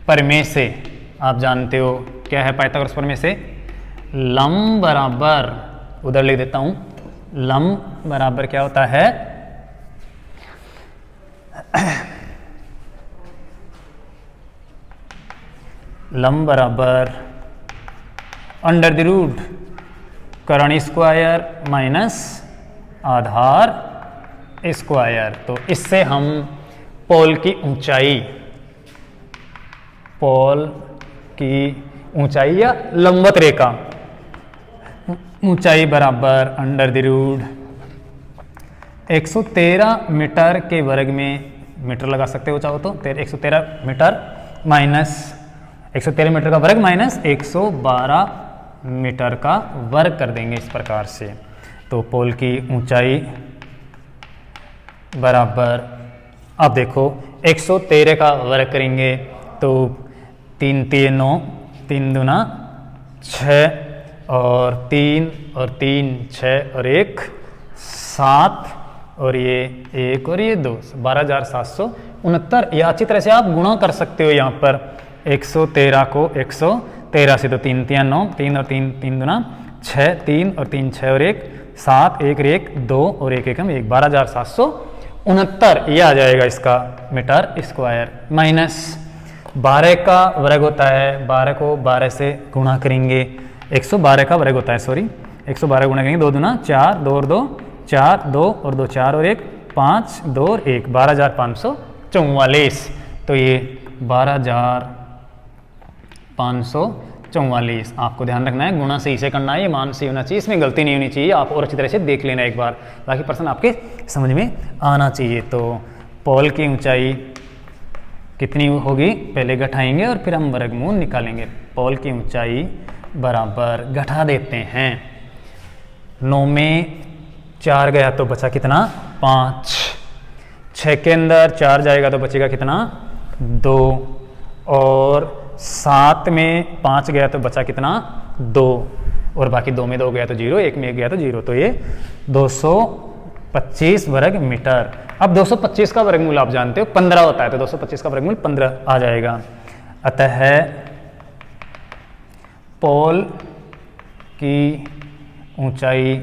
प्रमेय से, आप जानते हो क्या है पाइथागोरस प्रमेय से, लंब बराबर, उधर लिख देता हूं, लंब बराबर क्या होता है, लंब बराबर अंडर द रूट कर्ण स्क्वायर माइनस आधार स्क्वायर। तो इससे हम पोल की ऊंचाई या लंबवत रेखा ऊंचाई बराबर अंडर द रूट 113 मीटर के वर्ग में, मीटर लगा सकते हो चाहो तो, 113 मीटर माइनस 113 मीटर का वर्ग माइनस 112 मीटर का वर्ग कर देंगे इस प्रकार से। तो पोल की ऊंचाई बराबर, अब देखो 113 का वर्ग करेंगे तो 3 3 9, 3 दूना 6 और 3 और 3 6 और 1 7 और ये 1 और ये 2, 12,769। या अच्छी तरह से आप गुणा कर सकते हो यहाँ पर 113 को 113 से, तो 3 3 9, 3 और 3 3 दूना 6, 3 और 3 6 और 1 7, 1 1 2 और 1 एकम 1, 12,769 ये आ जाएगा इसका मीटर स्क्वायर। माइनस 12 का वर्ग होता है, 12 को 12 से गुणा करेंगे, 112 का वर्ग होता है, सॉरी 112 गुणा करेंगे, 2 दूना 4, 2 और 2 4, 2 और 2 4 और 1 5, 2 और 1, 12,544। तो ये 12,544, आपको ध्यान रखना है, गुणा सही से करना है, ये मान सही होना चाहिए, इसमें गलती नहीं होनी चाहिए, आप और अच्छी तरह से देख लेना एक बार, बाकी प्रश्न आपके समझ में आना चाहिए। तो पोल की ऊंचाई कितनी होगी, पहले घटाएंगे और फिर हम वर्गमूल निकालेंगे। पोल की ऊंचाई बराबर, घटा देते हैं, 9 में 4 गया तो बचा कितना 5, 6 के अंदर 4 जाएगा तो बचेगा कितना 2, और 7 में 5 गया तो बचा कितना 2, और बाकी 2 में 2 गया तो 0, 1 में 1 गया तो 0, तो ये 225 वर्ग मीटर। अब 225 का वर्गमूल आप जानते हो 15 होता है, तो 225 का वर्गमूल 15 आ जाएगा। अतः पोल की ऊंचाई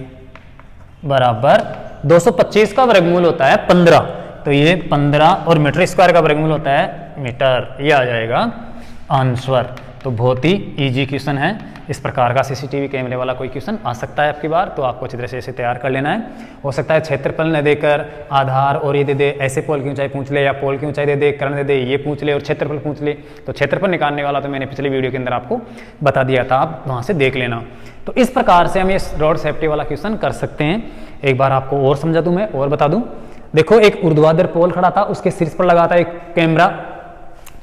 बराबर 225 का वर्गमूल होता है 15, तो ये 15 और मीटर स्क्वायर का वर्गमूल होता है मीटर, ये आ जाएगा आंसर। तो बहुत ही इजी क्वेश्चन है, इस प्रकार का सीसीटीवी कैमरे वाला कोई क्वेश्चन आ सकता है आपकी बार, तो आपको अच्छी तरह से इसे तैयार कर लेना है। हो सकता है क्षेत्रफल न देकर आधार और ये दे दे, ऐसे पोल की ऊंचाई पूछ ले, या पोल की ऊंचाई दे दे, कर्ण दे दे, ये पूछ ले और क्षेत्रफल पूछ ले। तो क्षेत्रफल निकालने वाला तो मैंने पिछले वीडियो के अंदर आपको बता दिया था, आप वहाँ से देख लेना। तो इस प्रकार से हम इस रोड सेफ्टी वाला क्वेश्चन कर सकते हैं। एक बार आपको और समझा दूं मैं, और बता दूं, देखो एक ऊर्ध्वाधर पोल खड़ा था, उसके शीर्ष पर लगा था एक कैमरा,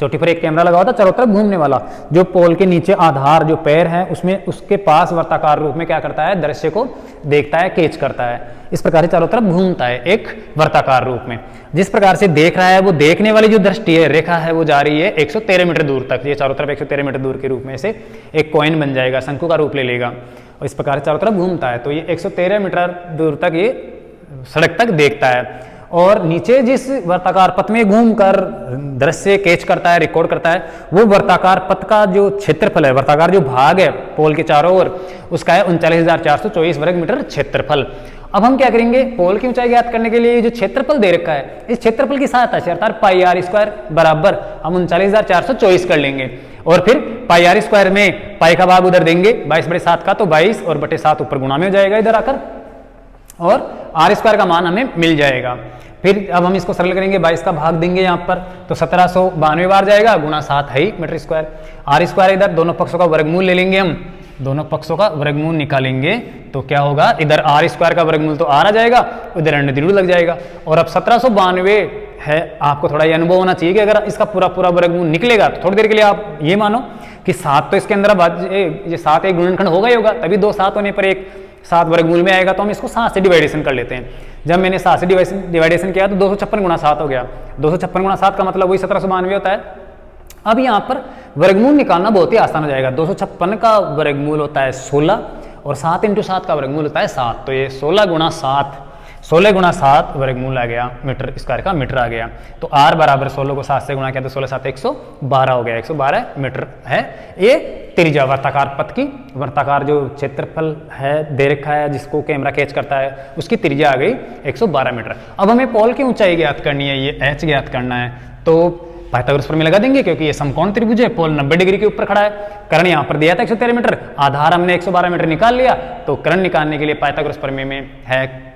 चोटी पर एक कैमरा लगा हुआ था चारों तरफ घूमने वाला, जो पोल के नीचे आधार जो पैर है उसमें उसके पास वर्ताकार रूप में क्या करता है, दृश्य को देखता है, कैच करता है, इस प्रकार से चारों तरफ घूमता है एक वर्ताकार रूप में। जिस प्रकार से देख रहा है, वो देखने वाली जो दृष्टि है, रेखा है, वो जा रही है 113 मीटर दूर तक, ये चारों तरफ 113 मीटर दूर के रूप में से एक कॉइन बन जाएगा, शंकु का रूप ले लेगा और इस प्रकार से चारों तरफ घूमता है। तो ये 113 मीटर दूर तक ये सड़क तक देखता है, और नीचे जिस वर्ताकार पथ में घूमकर दृश्य कैच करता है, रिकॉर्ड करता है, वो वर्ताकार पथ का जो क्षेत्रफल है, वर्ताकार जो भाग है पोल के चारों ओर, उसका है 39,424 वर्ग मीटर क्षेत्रफल। अब हम क्या करेंगे, पोल की ऊंचाई ज्ञात करने के लिए जो क्षेत्रफल दे रखा है, इस क्षेत्रफल की सहायता से अर्थात पाई आर स्क्वायर बराबर हम 39,424 कर लेंगे, और फिर पाई आर स्क्वायर में पाई का भाग उधर देंगे 22/7 का, तो 22 और बटे 7 ऊपर गुणा में हो जाएगा इधर आकर, और आर स्क्वायर का मान हमें मिल जाएगा। फिर अब हम इसको सरल करेंगे, 22 का भाग देंगे यहाँ पर, तो 1792 बार जाएगा, गुना 7 है ही मीटर स्क्वायर। आर स्क्वायर इधर दोनों पक्षों का वर्गमूल ले लेंगे हम, दोनों पक्षों का वर्गमूल निकालेंगे तो क्या होगा, इधर आर स्क्वायर का वर्गमूल तो आर आ जाएगा, उधर अंडर रूट लग जाएगा। और अब 1792 है, आपको थोड़ा ये अनुभव होना चाहिए कि अगर इसका पूरा पूरा वर्गमूल निकलेगा तो थोड़ी देर के लिए आप ये मानो कि 7 तो इसके अंदर अब ये 7 एक गुणनखंड होगा ही होगा, तभी 2 7 होने पर एक 7 वर्गमूल में आएगा, तो हम इसको 7 से डिवाइडेशन कर लेते हैं। जब मैंने 7 से डिवाइडेशन किया तो 256 गुणा 7 हो गया, 256 गुणा 7 का मतलब वही 1792 होता है। अब यहाँ पर वर्गमूल निकालना बहुत ही आसान हो जाएगा। 256 का वर्गमूल होता है 16 और 7 × 7 का वर्गमूल होता है 7, तो ये 16 गुणा 7 वर्गमूल आ गया, मीटर स्क्वायर का मीटर आ गया। तो r बराबर 16 को 7 से गुणा किया तो 16 7 112 हो गया, 112 मीटर है। ये त्रिज्या वर्ताकार पथ की, वर्ताकार जो क्षेत्रफल है दे रखा है जिसको कैमरा कैच करता है, उसकी त्रिज्या आ गई 112 मीटर। अब हमें पोल की ऊंचाई ज्ञात करनी है, ये h ज्ञात करना है, तो पाइथागोरस प्रमेय लगा देंगे क्योंकि ये समकोण त्रिभुज है, पोल 90 डिग्री के ऊपर खड़ा है, कर्ण यहाँ पर दिया था 113 मीटर, आधार हमने 112 मीटर निकाल लिया, तो कर्ण निकालने के लिए पाइथागोरस प्रमेय में है,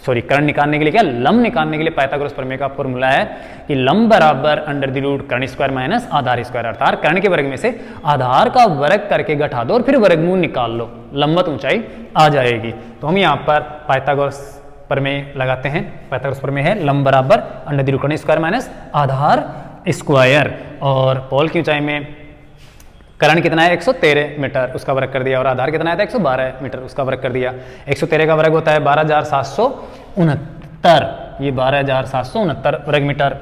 कर्ण निकालने के लिए क्या, लंब निकालने के लिए पाइथागोरस प्रमेय का फॉर्मूला है कि लंब बराबर अंडर द रूट कर्ण स्क्वायर माइनस आधार स्क्वायर, अर्थात कर्ण के वर्ग में से आधार का वर्ग करके घटा दो और फिर वर्गमूल निकाल लो, लंबवत ऊंचाई आ जाएगी। तो हम यहाँ पर पाइथागोरस प्रमेय लगाते हैं। पाइथागोरस प्रमेय है लंब बराबर अंडर द रूट कर्ण स्क्वायर माइनस आधार स्क्वायर, और पोल की ऊंचाई में कर्ण कितना है 113 मीटर, उसका वर्ग कर दिया, और आधार कितना है 112 मीटर, उसका वर्ग कर दिया। 113 का वर्ग होता है 12,769, ये 12,769 वर्ग मीटर,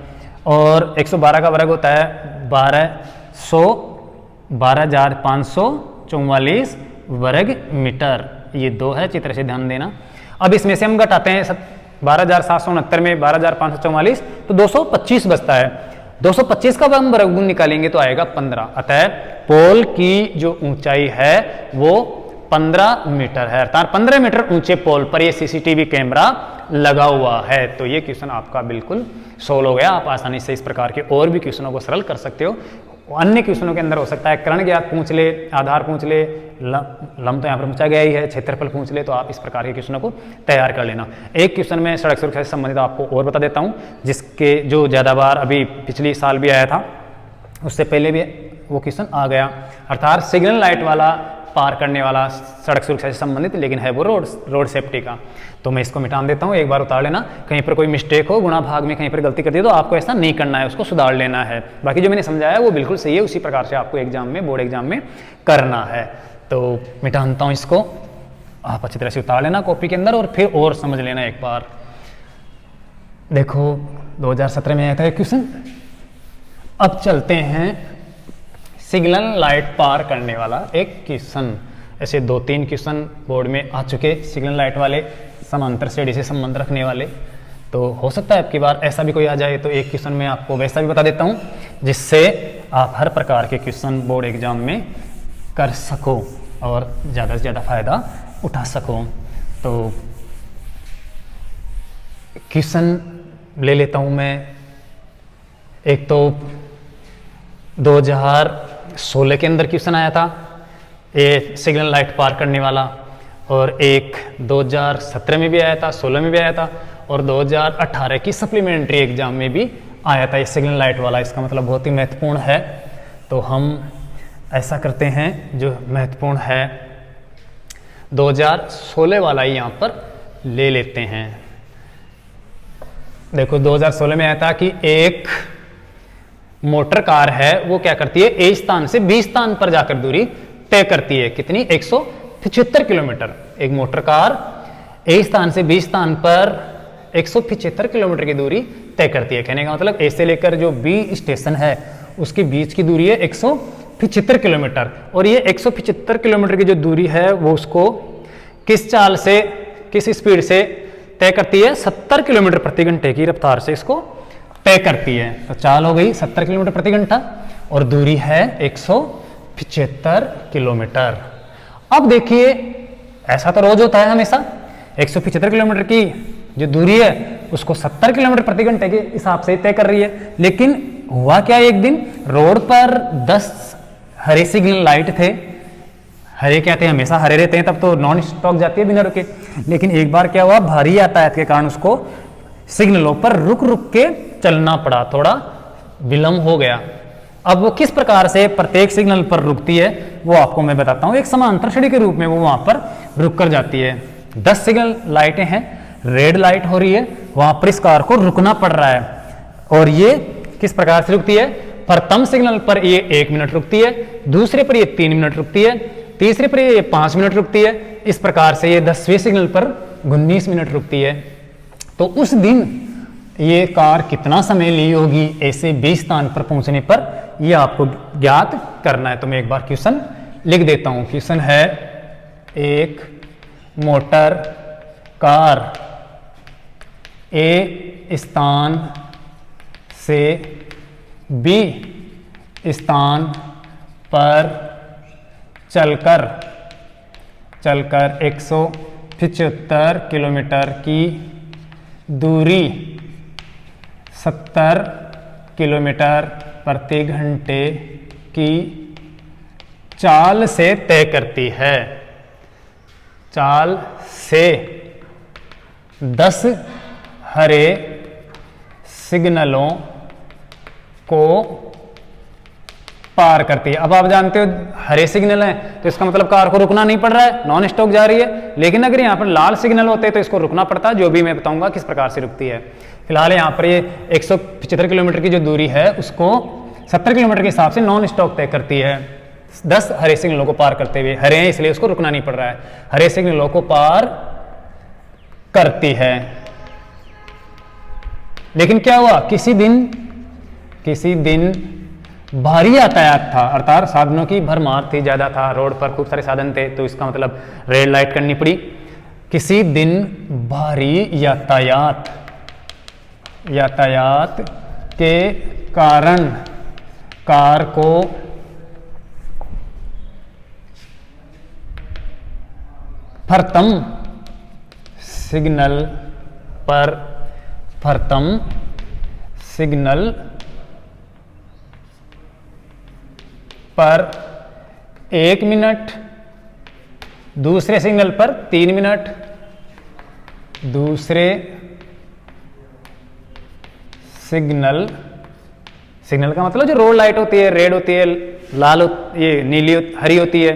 और 112 का वर्ग होता है 12,544 वर्ग मीटर, ये 2 है, चित्र से ध्यान देना। अब इसमें से हम घटाते हैं 12,769 में 12,544 तो 225 बचता है, 225 का हम वर्गमूल निकालेंगे तो आएगा 15, अतः पोल की जो ऊंचाई है वो 15 मीटर है, अर्थात 15 मीटर ऊंचे पोल पर ये सीसीटीवी कैमरा लगा हुआ है। तो ये क्वेश्चन आपका बिल्कुल सोल्व हो गया। आप आसानी से इस प्रकार के और भी क्वेश्चनों को सरल कर सकते हो। अन्य क्वेश्चनों के अंदर हो सकता है कर्ण ज्ञात पूछ ले, आधार पूछ ले, लंब तो यहाँ पर पूछा गया ही है, क्षेत्रफल पूछ ले, तो आप इस प्रकार के क्वेश्चनों को तैयार कर लेना। एक क्वेश्चन में सड़क सुरक्षा से संबंधित आपको और बता देता हूँ, जिसके जो ज़्यादा बार अभी पिछली साल भी आया था, उससे पहले भी वो क्वेश्चन आ गया, अर्थात सिग्नल लाइट वाला पार करने वाला सड़क सुरक्षा से संबंधित, लेकिन है वो रोड सेफ्टी का। तो मैं इसको मिटा देता हूँ, एक बार उतार लेना, कहीं पर कोई मिस्टेक हो, गुणा भाग में कहीं पर गलती कर दी तो आपको ऐसा नहीं करना है, उसको सुधार लेना है। बाकी जो मैंने समझाया वो बिल्कुल सही है, उसी प्रकार से आपको एग्जाम में, बोर्ड एग्जाम में करना है। तो मिटाता हूँ इसको, आप अच्छी तरह से उतार लेना कॉपी के अंदर और फिर और समझ लेना एक बार। देखो 2017 में आया था एक क्वेश्चन। अब चलते हैं सिग्नल लाइट पार करने वाला एक क्वेश्चन। ऐसे 2-3 क्वेश्चन बोर्ड में आ चुके सिग्नल लाइट वाले, समांतर श्रेणी से संबंध रखने वाले, तो हो सकता है अब की बार ऐसा भी कोई आ जाए तो एक क्वेश्चन में आपको वैसा भी बता देता हूँ, जिससे आप हर प्रकार के क्वेश्चन बोर्ड एग्जाम में कर सको और ज़्यादा से ज़्यादा फायदा उठा सको। तो क्वेश्चन ले लेता हूँ मैं। एक तो 2016 के अंदर क्वेश्चन आया था ये सिग्नल लाइट पार करने वाला, और एक 2017 में भी आया था, 16 में भी आया था, और 2018 की सप्लीमेंट्री एग्जाम में भी आया था ये सिग्नल लाइट वाला। इसका मतलब बहुत ही महत्वपूर्ण है। तो हम ऐसा करते हैं, जो महत्वपूर्ण है 2016 वाला ही यहाँ पर ले लेते हैं। देखो 2016 में आया था कि एक मोटर कार है, वो क्या करती है, ए स्थान से बी स्थान पर जाकर दूरी तय करती है। कितनी, 175 किलोमीटर। एक मोटर कार ए स्थान से बी स्थान पर 175 किलोमीटर की दूरी तय करती है। कहने का मतलब ए से लेकर जो बी स्टेशन है उसके बीच की दूरी है 175 किलोमीटर, और ये 175 किलोमीटर की जो दूरी है वो उसको किस चाल से, किस स्पीड से तय करती है, 70 किलोमीटर प्रति घंटे की रफ्तार से इसको तय करती है। तो चाल हो गई 70 किलोमीटर प्रति घंटा और दूरी है 175 किलोमीटर। अब देखिए ऐसा तो रोज होता है हमेशा, 175 किलोमीटर की जो दूरी है उसको 70 किलोमीटर प्रति घंटे के हिसाब से तय कर रही है। लेकिन हुआ क्या, एक दिन रोड पर 10 हरे सिग्नल लाइट थे, हरे कहते हैं हमेशा हरे रहते हैं, तब तो नॉन स्टॉप जाती है बिना रुके। लेकिन एक बार क्या हुआ, भारी यातायात के कारण उसको सिग्नलों पर रुक रुक के चलना पड़ा, थोड़ा विलंब हो गया। अब वो किस प्रकार से प्रत्येक सिग्नल पर रुकती है वो आपको मैं बताता हूँ। एक समांतर छड़ी के रूप में वो वहां पर रुक कर जाती है। 10 सिग्नल लाइटें हैं, रेड लाइट हो रही है, वहां पर इस कार को रुकना पड़ रहा है। और ये किस प्रकार से रुकती है, प्रथम सिग्नल पर ये 1 मिनट रुकती है, दूसरे पर ये 3 मिनट रुकती है, तीसरे पर ये 5 मिनट रुकती है। इस प्रकार से ये 10वें सिग्नल पर 19 मिनट रुकती है। तो उस दिन ये कार कितना समय ली होगी ऐसे बी स्थान पर पहुंचने पर, ये आपको ज्ञात करना है। तो मैं एक बार क्वेश्चन लिख देता हूं। क्वेश्चन है, एक मोटर कार ए स्थान से बी स्थान पर चलकर 175 किलोमीटर की दूरी 70 किलोमीटर प्रति घंटे की चाल से तय करती है। चाल से 10 हरे सिग्नलों को पार करती है। अब आप जानते हो हरे सिग्नल हैं तो इसका मतलब कार को रुकना नहीं पड़ रहा है, नॉन स्टॉप जा रही है। लेकिन अगर यहाँ पर लाल सिग्नल होते हैं तो इसको रुकना पड़ता है, जो भी मैं बताऊंगा किस प्रकार से रुकती है। फिलहाल यहाँ पर ये 175 किलोमीटर की जो दूरी है उसको 70 किलोमीटर के हिसाब से नॉन स्टॉप तय करती है, 10 हरे सिग्नलों को पार करते हुए। हरे हैं इसलिए उसको रुकना नहीं पड़ रहा है, हरे सिग्नलों को पार करती है। लेकिन क्या हुआ, किसी दिन भारी यातायात था, अर्थात साधनों की भरमार थी, ज्यादा था, रोड पर खूब सारे साधन थे, तो इसका मतलब रेड लाइट करनी पड़ी। किसी दिन भारी यातायात के कारण कार को प्रथम सिग्नल पर 1 मिनट, दूसरे सिग्नल पर 3 मिनट, दूसरे सिग्नल का मतलब जो रोड लाइट होती है, रेड होती है, लाल ये नीली हरी होती है।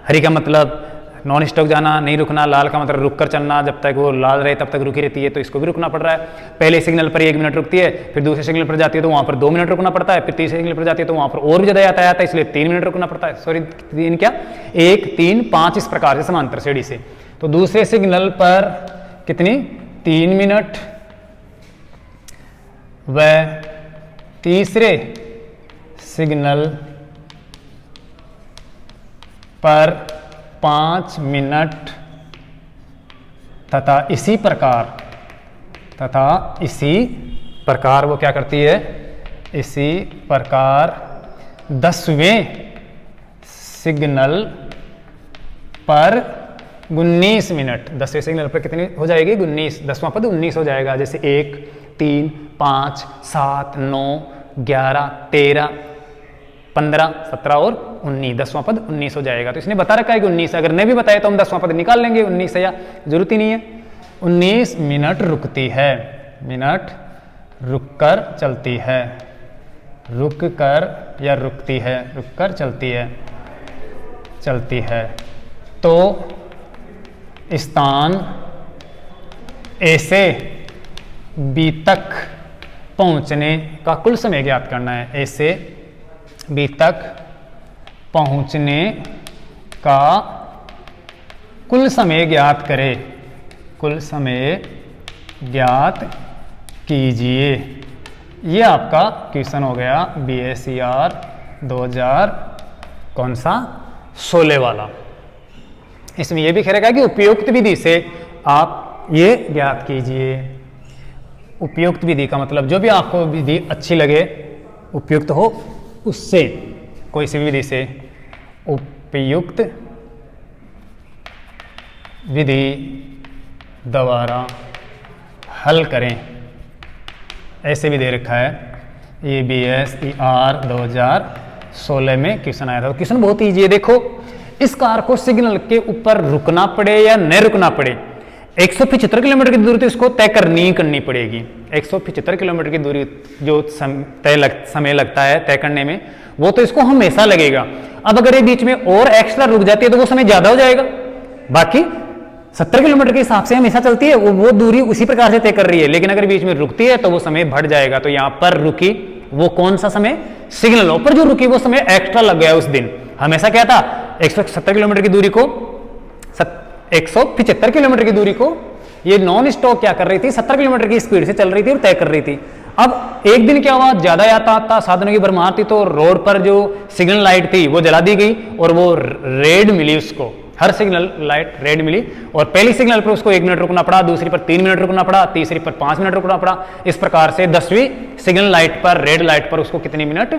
हरी का मतलब नॉन स्टॉप जाना, नहीं रुकना, लाल का मतलब रुक कर चलना, जब तक वो लाल रहे तब तक रुकी रहती है, तो इसको भी रुकना पड़ रहा है। पहले सिग्नल पर 1 मिनट रुकती है, फिर दूसरे सिग्नल पर जाती है तो वहां पर 2 मिनट रुकना पड़ता है, फिर तीसरे सिग्नल पर जाती है तो वहां पर और भी ज्यादा यातायात है इसलिए 3 मिनट रुकना पड़ता है। सॉरी 3 क्या, 1, 3, 5 इस प्रकार से समांतर श्रेणी से। तो दूसरे सिग्नल पर कितनी, 3 मिनट, व तीसरे सिग्नल पर 5 मिनट, तथा इसी प्रकार वो क्या करती है, इसी प्रकार 10वें सिग्नल पर 19 मिनट, 10वें सिग्नल पर कितनी हो जाएगी, 19, 10वां पद 19 हो जाएगा। जैसे 1, 3, 5, 7, 9, 11, 13, 15, 17 और 19, 10वां पद 19 हो जाएगा। तो इसने बता रखा है कि 19, अगर नहीं भी बताया तो हम 10वां पद निकाल लेंगे, 19 है या जरूरत ही नहीं है। 19 मिनट रुकती है, मिनट रुककर चलती है, रुककर या रुकती है, रुककर चलती है। तो स्थान ए से बी तक पहुंचने का कुल समय ज्ञात करना है। ए से बी तक पहुंचने का कुल समय ज्ञात करें, कुल समय ज्ञात कीजिए। ये आपका क्वेश्चन हो गया BSER 2016 वाला। इसमें यह भी कह रखा है कि उपयुक्त विधि से आप ये ज्ञात कीजिए। उपयुक्त विधि का मतलब जो भी आपको विधि अच्छी लगे, उपयुक्त हो, उससे कोई सी विधि से उपयुक्त विधि द्वारा हल करें, ऐसे भी दे रखा है। ये BSER 2016 में क्वेश्चन आया था। क्वेश्चन बहुत ईजी है। देखो इस कार को सिग्नल के ऊपर रुकना पड़े या न रुकना पड़े, 175 किलोमीटर की दूरी तो इसको तय करनी पड़ेगी। 175 किलोमीटर की दूरी जो समय लगता है तय करने में, वो तो इसको हमेशा लगेगा। अब अगर ये बीच में और एक्स्ट्रा रुक जाती है तो वो समय ज्यादा हो जाएगा। बाकी 70 किलोमीटर के हिसाब से हमेशा चलती है, वो दूरी उसी प्रकार से तय कर रही है, लेकिन अगर बीच में रुकती है तो वो समय बढ़ जाएगा। तो यहां पर रुकी वो कौन सा समय, सिग्नल ऊपर जो रुकी वो समय एक्स्ट्रा लग गया उस दिन। हमेशा क्या था, 170 किलोमीटर की दूरी को 175 किलोमीटर की दूरी को ये नॉन स्टॉप क्या कर रही थी, 70 किलोमीटर की स्पीड से चल रही थी और तय कर रही थी। अब एक दिन क्या हुआ, ज्यादा यातायात था, साधनों की भरमार थी, तो रोड पर जो सिग्नल लाइट थी वो जला दी गई और वो रेड मिली उसको, हर सिग्नल लाइट रेड मिली। और पहली सिग्नल पर उसको 1 मिनट रुकना पड़ा, दूसरी पर 3 मिनट रुकना पड़ा, तीसरी पर 5 मिनट रुकना पड़ा। इस प्रकार से 10वीं सिग्नल लाइट पर, रेड लाइट पर उसको कितने मिनट,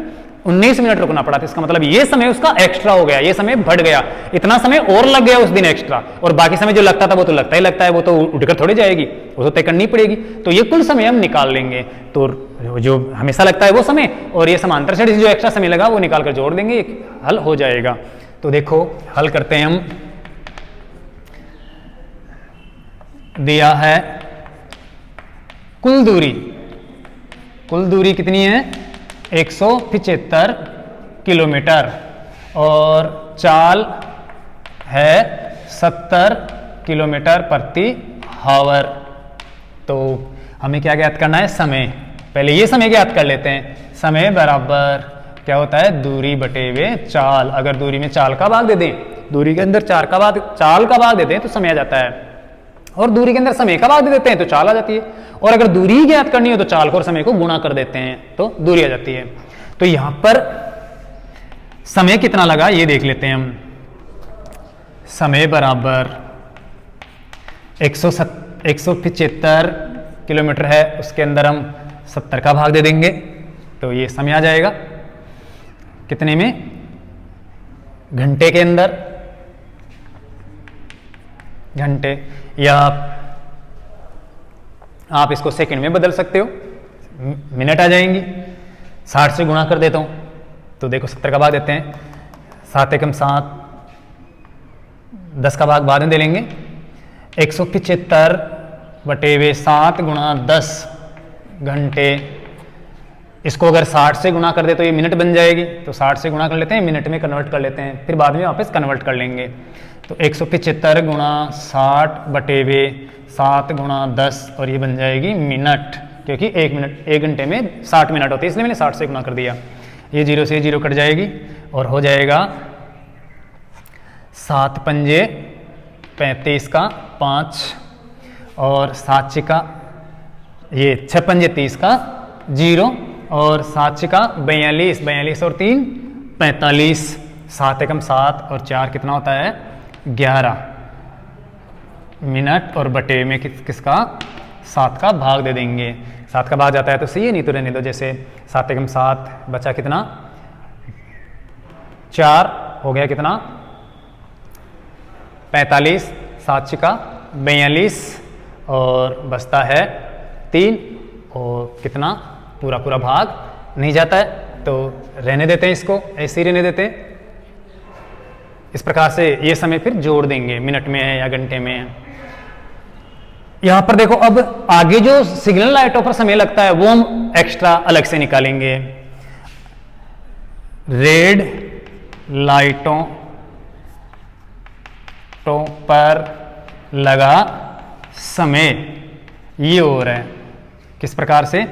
19 मिनट रुकना पड़ा था। इसका मतलब ये समय उसका एक्स्ट्रा हो गया, ये समय बढ़ गया, इतना समय और लग गया उस दिन एक्स्ट्रा। और बाकी समय जो लगता था वो तो लगता ही लगता है, वो तो उठकर थोड़ी जाएगी, वो तो तय करनी पड़ेगी। तो ये कुल समय हम निकाल लेंगे, तो जो हमेशा लगता है वो समय और ये समांतर श्रेणी से जो एक्स्ट्रा समय लगा वो निकाल कर जोड़ देंगे, हल हो जाएगा। तो देखो हल करते हैं हम। दिया है कुल दूरी कितनी है, 175 किलोमीटर और चाल है 70 किलोमीटर प्रति हावर। तो हमें क्या ज्ञात करना है, समय। पहले ये समय ज्ञात कर लेते हैं। समय बराबर क्या होता है, दूरी बटे हुए चाल। अगर दूरी में चाल का भाग दे दें, दूरी के अंदर चाल का भाग देते हैं तो समय आ जाता है, और दूरी के अंदर समय का भाग दे देते हैं तो चाल आ जाती है। और अगर दूरी ही ज्ञात करनी हो तो चाल को और समय को गुणा कर देते हैं तो दूरी आ जाती है। तो यहां पर समय कितना लगा ये देख लेते हैं हम। समय बराबर 175 किलोमीटर है, उसके अंदर हम 70 का भाग दे देंगे तो ये समय आ जाएगा कितने में, घंटे के अंदर, घंटे, या आप इसको सेकंड में बदल सकते हो, मिनट आ जाएंगी। 60 से गुणा कर देता हूं तो देखो 70 का भाग देते हैं, 7 एकम 7, 10 का भाग बाद में दे लेंगे। 175 बटे वे 7 गुणा 10 घंटे। इसको अगर 60 से गुणा कर दे तो ये मिनट बन जाएगी, तो 60 से गुणा कर लेते हैं, मिनट में कन्वर्ट कर लेते हैं, फिर बाद में वापस कन्वर्ट कर लेंगे। तो 175 गुणा 60 बटे वे 7 गुणा 10 और ये बन जाएगी मिनट, क्योंकि 1 घंटे में 60 मिनट होते हैं, इसलिए मैंने 60 से गुणा कर दिया। ये 0 से 0 कट जाएगी और हो जाएगा 7 पंजे 35 का 5 और 7 छिका, ये 6 पंजे 30 का 0 और 7 छिका 42, 42 और 3 45, 7 एकम 7 और 4 कितना होता है 11 मिनट, और बटे में किसका 7 का भाग दे देंगे। 7 का भाग जाता है तो सही है, नहीं तो रहने दो। जैसे 7 एकम 7 बचा कितना 4 हो गया कितना 45, 7 छिका 42 और बचता है 3 और कितना पूरा भाग नहीं जाता है, तो रहने देते हैं, इसको ऐसे ही रहने देते हैं। इस प्रकार से ये समय फिर जोड़ देंगे, मिनट में है या घंटे में है। यहां पर देखो अब आगे जो सिग्नल लाइटों पर समय लगता है वो हम एक्स्ट्रा अलग से निकालेंगे। रेड लाइटों पर लगा समय ये हो रहा है किस प्रकार से,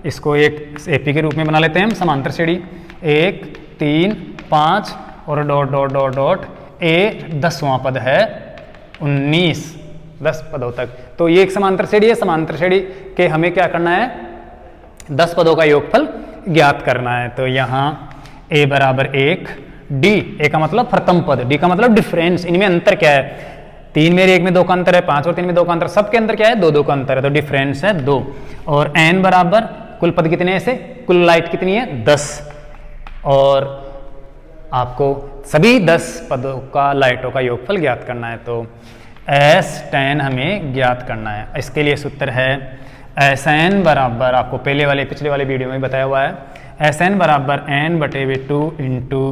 इसको एक एपी के रूप में बना लेते हैं हम, समांतर श्रेणी 1 3 5 और dot dot dot dot a 10वां पद है 19, 10 पदों तक। तो ये एक समांतर श्रेणी है, समांतर श्रेणी के हमें क्या करना है 10 पदों का योगफल ज्ञात करना है। तो यहाँ ए बराबर 1, डी ए का मतलब प्रथम पद, डी का मतलब डिफरेंस, इनमें अंतर क्या है, 3 में 1 में 2 का अंतर है, 5 और 3 में 2 का अंतर, सबके अंदर क्या है 2 का अंतर है, तो डिफरेंस है 2। और एन बराबर कुल पद कितने ऐसे, कुल लाइट कितनी है 10, और आपको सभी 10 पदों का लाइटों का योगफल ज्ञात करना है। तो S10 हमें ज्ञात करना है। इसके लिए सूत्र है Sn बराबर, आपको पिछले वाले वीडियो में बताया हुआ है, Sn बराबर n बटे 2 इंटू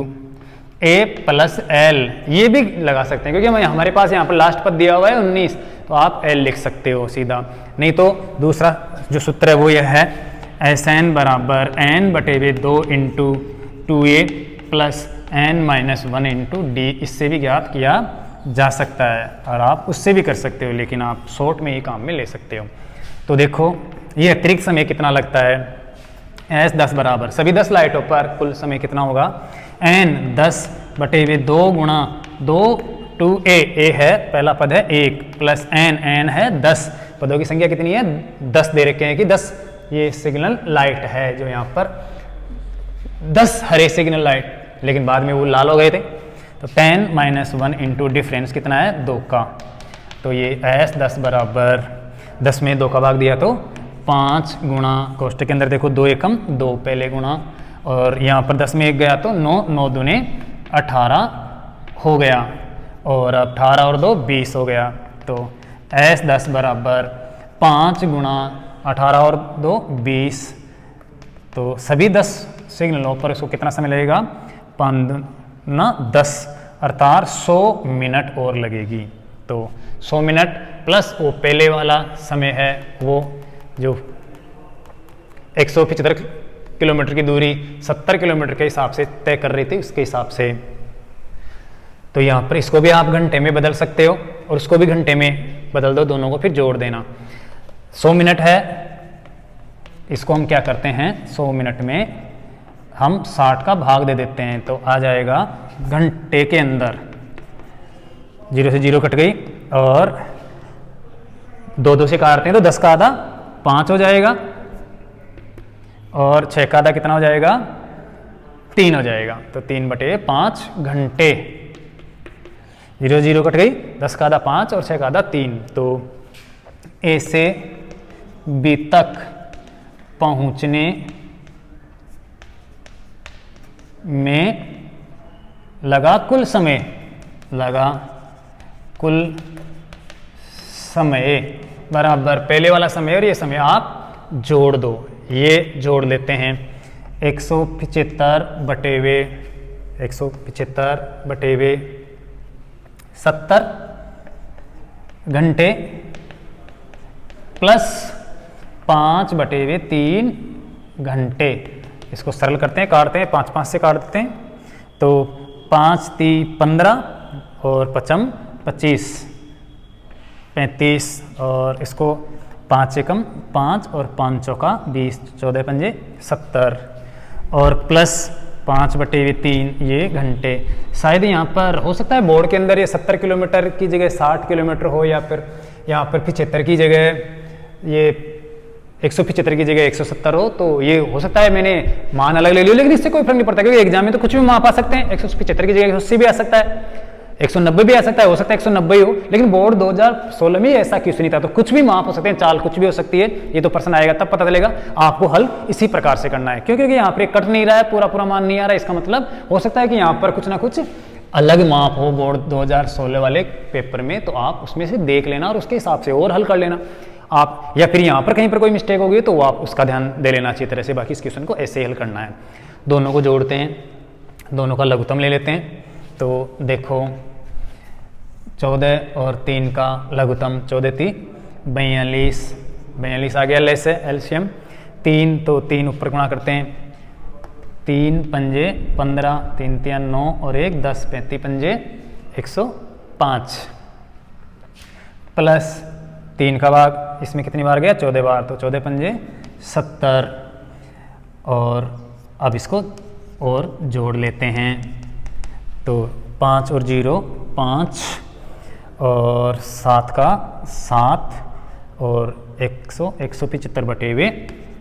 ए प्लस एल, ये भी लगा सकते हैं क्योंकि हमारे पास यहाँ पर लास्ट पद दिया हुआ है 19, तो आप एल लिख सकते हो सीधा। नहीं तो दूसरा जो सूत्र है वो यह है एस एन बराबर एन बटे वे 2 into 2a plus n minus 1 into d, इससे भी ज्ञात किया जा सकता है और आप उससे भी कर सकते हो, लेकिन आप शॉर्ट में ही काम में ले सकते हो। तो देखो ये अतिरिक्त समय कितना लगता है, एस 10 बराबर सभी 10 लाइटों पर कुल समय कितना होगा, एन 10 बटे वे 2 गुणा 2 2a, ए है पहला पद है 1 प्लस एन है 10, पदों की संख्या कितनी है 10 दे रखे हैं कि 10 ये सिग्नल लाइट है जो यहाँ पर 10 हरे सिग्नल लाइट, लेकिन बाद में वो लाल हो गए थे। तो 10 माइनस 1 इंटू डिफरेंस कितना है 2 का, तो ये एस 10 बराबर 10 में 2 का भाग दिया तो 5 गुणा कोष्टक के अंदर देखो 2 एकम 2 पहले गुणा, और यहाँ पर 10 में 1 गया तो 9 9 दूने 18 हो गया, और अब 18 और 2 20 हो गया। तो एस 10 बराबर 5 गुणा 18 और 2 20, तो सभी 10 सिग्नलों पर इसको कितना समय लगेगा 5 ना 10 अर्थात 100 मिनट और लगेगी। तो 100 मिनट प्लस वो पहले वाला समय है वो जो 175 किलोमीटर की दूरी 70 किलोमीटर के हिसाब से तय कर रही थी उसके हिसाब से। तो यहाँ पर इसको भी आप घंटे में बदल सकते हो और उसको भी घंटे में बदल दो, दोनों को फिर जोड़ देना। 100 मिनट है, इसको हम क्या करते हैं 100 मिनट में हम 60 का भाग दे देते हैं, तो आ जाएगा घंटे के अंदर 0 से 0 कट गई और 2 2 से काटते हैं तो 10 का आधा 5 हो जाएगा, और 6 का आधा कितना हो जाएगा 3 हो जाएगा। तो 3 बटे 5 घंटे, 0 0 कट गई, 10 का आधा 5 और 6 का आधा 3। तो ए से बी तक पहुंचने में लगा कुल समय बराबर पहले वाला समय और ये समय आप जोड़ दो, ये जोड़ लेते हैं 175 बटे वे 70 घंटे प्लस 5 बटे वे 3 घंटे। इसको सरल करते हैं, काटते हैं 5 5 से काट देते हैं, तो 5 3 15 और 5 25 35, और इसको 5 एकम 5 और 5 चौका 20, 14 पंजे 70, और प्लस 5 बटे 3 ये घंटे। शायद यहाँ पर हो सकता है बोर्ड के अंदर ये 70 किलोमीटर की जगह 60 किलोमीटर हो, या फिर यहाँ पर 75 की जगह ये 175 की जगह 170 हो, तो ये हो सकता है मैंने मान अलग ले लिया, लेकिन इससे कोई फर्क नहीं पड़ता क्योंकि एग्जाम में तो कुछ भी माप आ सकते हैं। 175 की जगह 180 भी आ सकता है, 190 भी आ सकता है, हो सकता है 190 ही हो, लेकिन बोर्ड 2016 में ऐसा क्वेश्चन नहीं था, तो कुछ भी माप हो सकते हैं, चाल कुछ भी हो सकती है। ये तो प्रश्न आएगा तब पता चलेगा, आपको हल इसी प्रकार से करना है क्योंकि यहाँ पर कट नहीं रहा है, पूरा मान नहीं आ रहा है, इसका मतलब हो सकता है कि यहाँ पर कुछ ना कुछ अलग माप हो बोर्ड 2016 वाले पेपर में, तो आप उसमें से देख लेना और उसके हिसाब से और हल कर लेना आप, या फिर यहाँ पर कहीं पर कोई मिस्टेक होगी तो आप उसका ध्यान दे लेना अच्छी तरह से। बाकी इस क्वेश्चन को ऐसे ही हल करना है। दोनों को जोड़ते हैं, दोनों का लघुत्तम ले लेते हैं। तो देखो 14 और 3 का लघुत्तम 14 3 42 आ गया लेस है एलसीएम 3, तो 3 ऊपर गुणा करते हैं, 3 पंजे 15, 3 3 9 और 1 10, 35 पंजे 105 प्लस 3 का भाग इसमें कितनी बार गया 14 बार, तो 14 पंजे 70, और अब इसको और जोड़ लेते हैं, तो 5 और 0 5 और 7 का 7 और 175 बटे हुए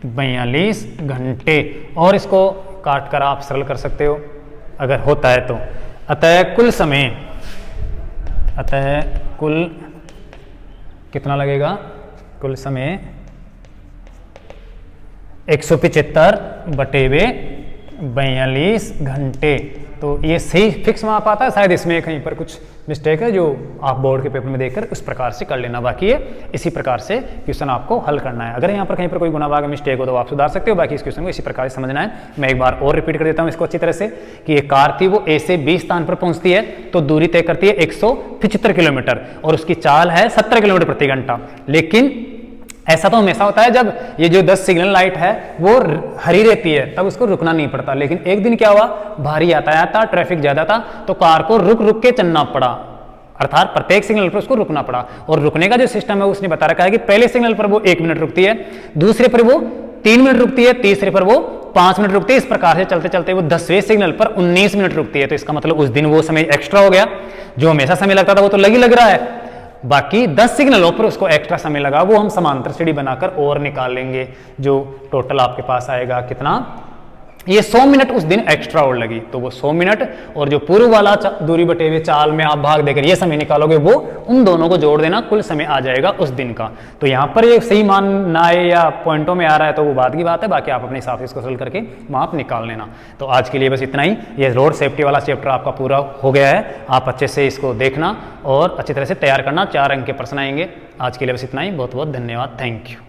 42 घंटे, और इसको काट कर आप सरल कर सकते हो अगर होता है तो। अतः कुल कितना लगेगा, कुल समय 175 बटे वे 42 घंटे तो ये सही फिक्स माप आता है, शायद इसमें कहीं पर कुछ मिस्टेक है जो आप बोर्ड के पेपर में देखकर उस प्रकार से कर लेना। बाकी ये इसी प्रकार से क्वेश्चन आपको हल करना है। अगर यहाँ पर कहीं पर कोई गुना भाग मिस्टेक हो तो आप सुधार सकते हो, बाकी इस क्वेश्चन को इसी प्रकार से समझना है। मैं एक बार और रिपीट कर देता हूँ इसको अच्छी तरह से कि एक कार थी, वो ए से बी स्थान पर पहुंचती है तो दूरी तय करती है 175 किलोमीटर और उसकी चाल है 70 किलोमीटर प्रति घंटा। लेकिन ऐसा तो हमेशा होता है जब ये जो 10 सिग्नल लाइट है वो हरी रहती है तब उसको रुकना नहीं पड़ता। लेकिन एक दिन क्या हुआ, भारी यातायात था, ट्रैफिक ज्यादा था, तो कार को रुक रुक के चलना पड़ा, अर्थात प्रत्येक सिग्नल पर उसको रुकना पड़ा। और रुकने का जो सिस्टम है उसने बता रखा है कि पहले सिग्नल पर वो 1 मिनट रुकती है, दूसरे पर वो 3 मिनट रुकती है, तीसरे पर वो 5 मिनट रुकती है। इस प्रकार से चलते चलते वो 10वें सिग्नल पर 19 मिनट रुकती है। तो इसका मतलब उस दिन वो समय एक्स्ट्रा हो गया, जो हमेशा समय लगता था वो तो लग रहा है, बाकी 10 सिग्नलों पर उसको एक्स्ट्रा समय लगा, वो हम समांतर सीढ़ी बनाकर और निकाल लेंगे, जो टोटल आपके पास आएगा कितना, ये 100 मिनट उस दिन एक्स्ट्रा और लगी। तो वो 100 मिनट और जो पूर्व वाला दूरी बटे हुए चाल में आप भाग देकर ये समय निकालोगे, वो उन दोनों को जोड़ देना, कुल समय आ जाएगा उस दिन का। तो यहाँ पर ये सही मान ना आए या पॉइंटों में आ रहा है तो वो बात की बात है, बाकी आप अपने हिसाब से इसको सोल्व करके माप निकाल लेना। तो आज के लिए बस इतना ही। ये रोड सेफ्टी वाला चैप्टर आपका पूरा हो गया है, आप अच्छे से इसको देखना और अच्छी तरह से तैयार करना। 4 अंक के प्रश्न आएंगे। आज के लिए बस इतना ही। बहुत बहुत धन्यवाद। Thank you.